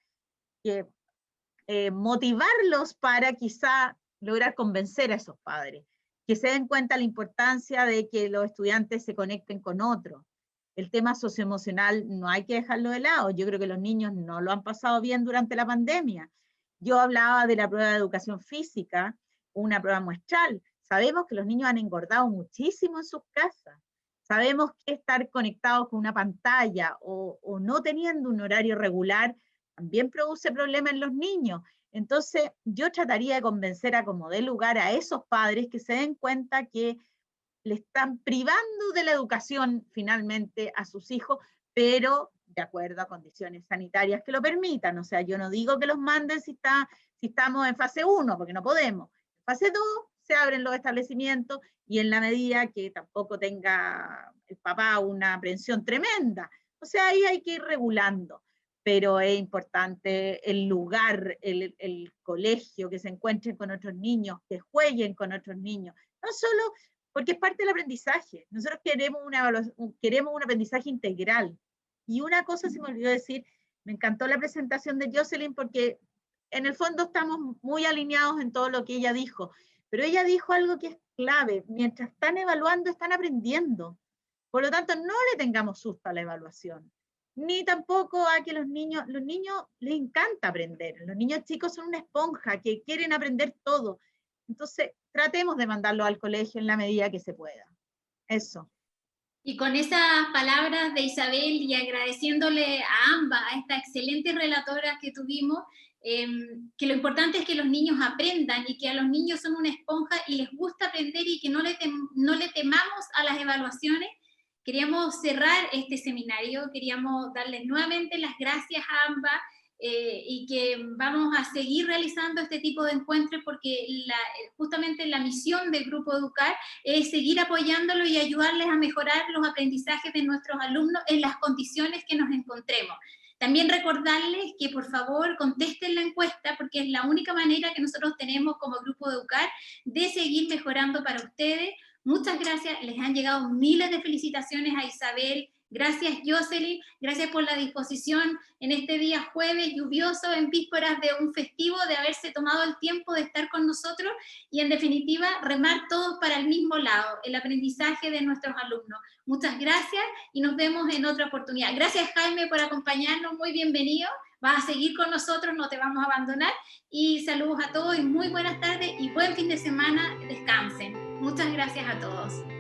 motivarlos para quizá lograr convencer a esos padres, que se den cuenta la importancia de que los estudiantes se conecten con otros. El tema socioemocional no hay que dejarlo de lado. Yo creo que los niños no lo han pasado bien durante la pandemia. Yo hablaba de la prueba de educación física, una prueba muestral. Sabemos que los niños han engordado muchísimo en sus casas. Sabemos que estar conectados con una pantalla o no teniendo un horario regular también produce problemas en los niños. Entonces, yo trataría de convencer a como dé lugar a esos padres que se den cuenta que le están privando de la educación finalmente a sus hijos, pero de acuerdo a condiciones sanitarias que lo permitan. O sea, yo no digo que los manden si estamos en fase 1, porque no podemos. En fase 2 se abren los establecimientos y en la medida que tampoco tenga el papá una aprensión tremenda. O sea, ahí hay que ir regulando. Pero es importante el lugar, el colegio, que se encuentren con otros niños, que jueguen con otros niños. No solo porque es parte del aprendizaje. Nosotros queremos un aprendizaje integral. Y una cosa se me olvidó decir, me encantó la presentación de Jocelyn porque en el fondo estamos muy alineados en todo lo que ella dijo, pero ella dijo algo que es clave: mientras están evaluando, están aprendiendo. Por lo tanto, no le tengamos susto a la evaluación, ni tampoco a que los niños les encanta aprender. Los niños chicos son una esponja que quieren aprender todo. Entonces, tratemos de mandarlo al colegio en la medida que se pueda. Eso. Y con esas palabras de Isabel y agradeciéndole a ambas, a estas excelentes relatoras que tuvimos, que lo importante es que los niños aprendan y que a los niños son una esponja y les gusta aprender y que no le temamos a las evaluaciones. Queríamos cerrar este seminario, queríamos darles nuevamente las gracias a ambas, y que vamos a seguir realizando este tipo de encuentros porque justamente la misión del Grupo Educar es seguir apoyándolo y ayudarles a mejorar los aprendizajes de nuestros alumnos en las condiciones que nos encontremos. También recordarles que por favor contesten la encuesta porque es la única manera que nosotros tenemos como Grupo Educar de seguir mejorando para ustedes. Muchas gracias, les han llegado miles de felicitaciones a Isabel. Gracias Jocelyn, gracias por la disposición en este día jueves lluvioso, en vísperas de un festivo, de haberse tomado el tiempo de estar con nosotros y en definitiva remar todos para el mismo lado, el aprendizaje de nuestros alumnos. Muchas gracias y nos vemos en otra oportunidad. Gracias Jaime por acompañarnos, muy bienvenido, vas a seguir con nosotros, no te vamos a abandonar y saludos a todos y muy buenas tardes y buen fin de semana, descansen. Muchas gracias a todos.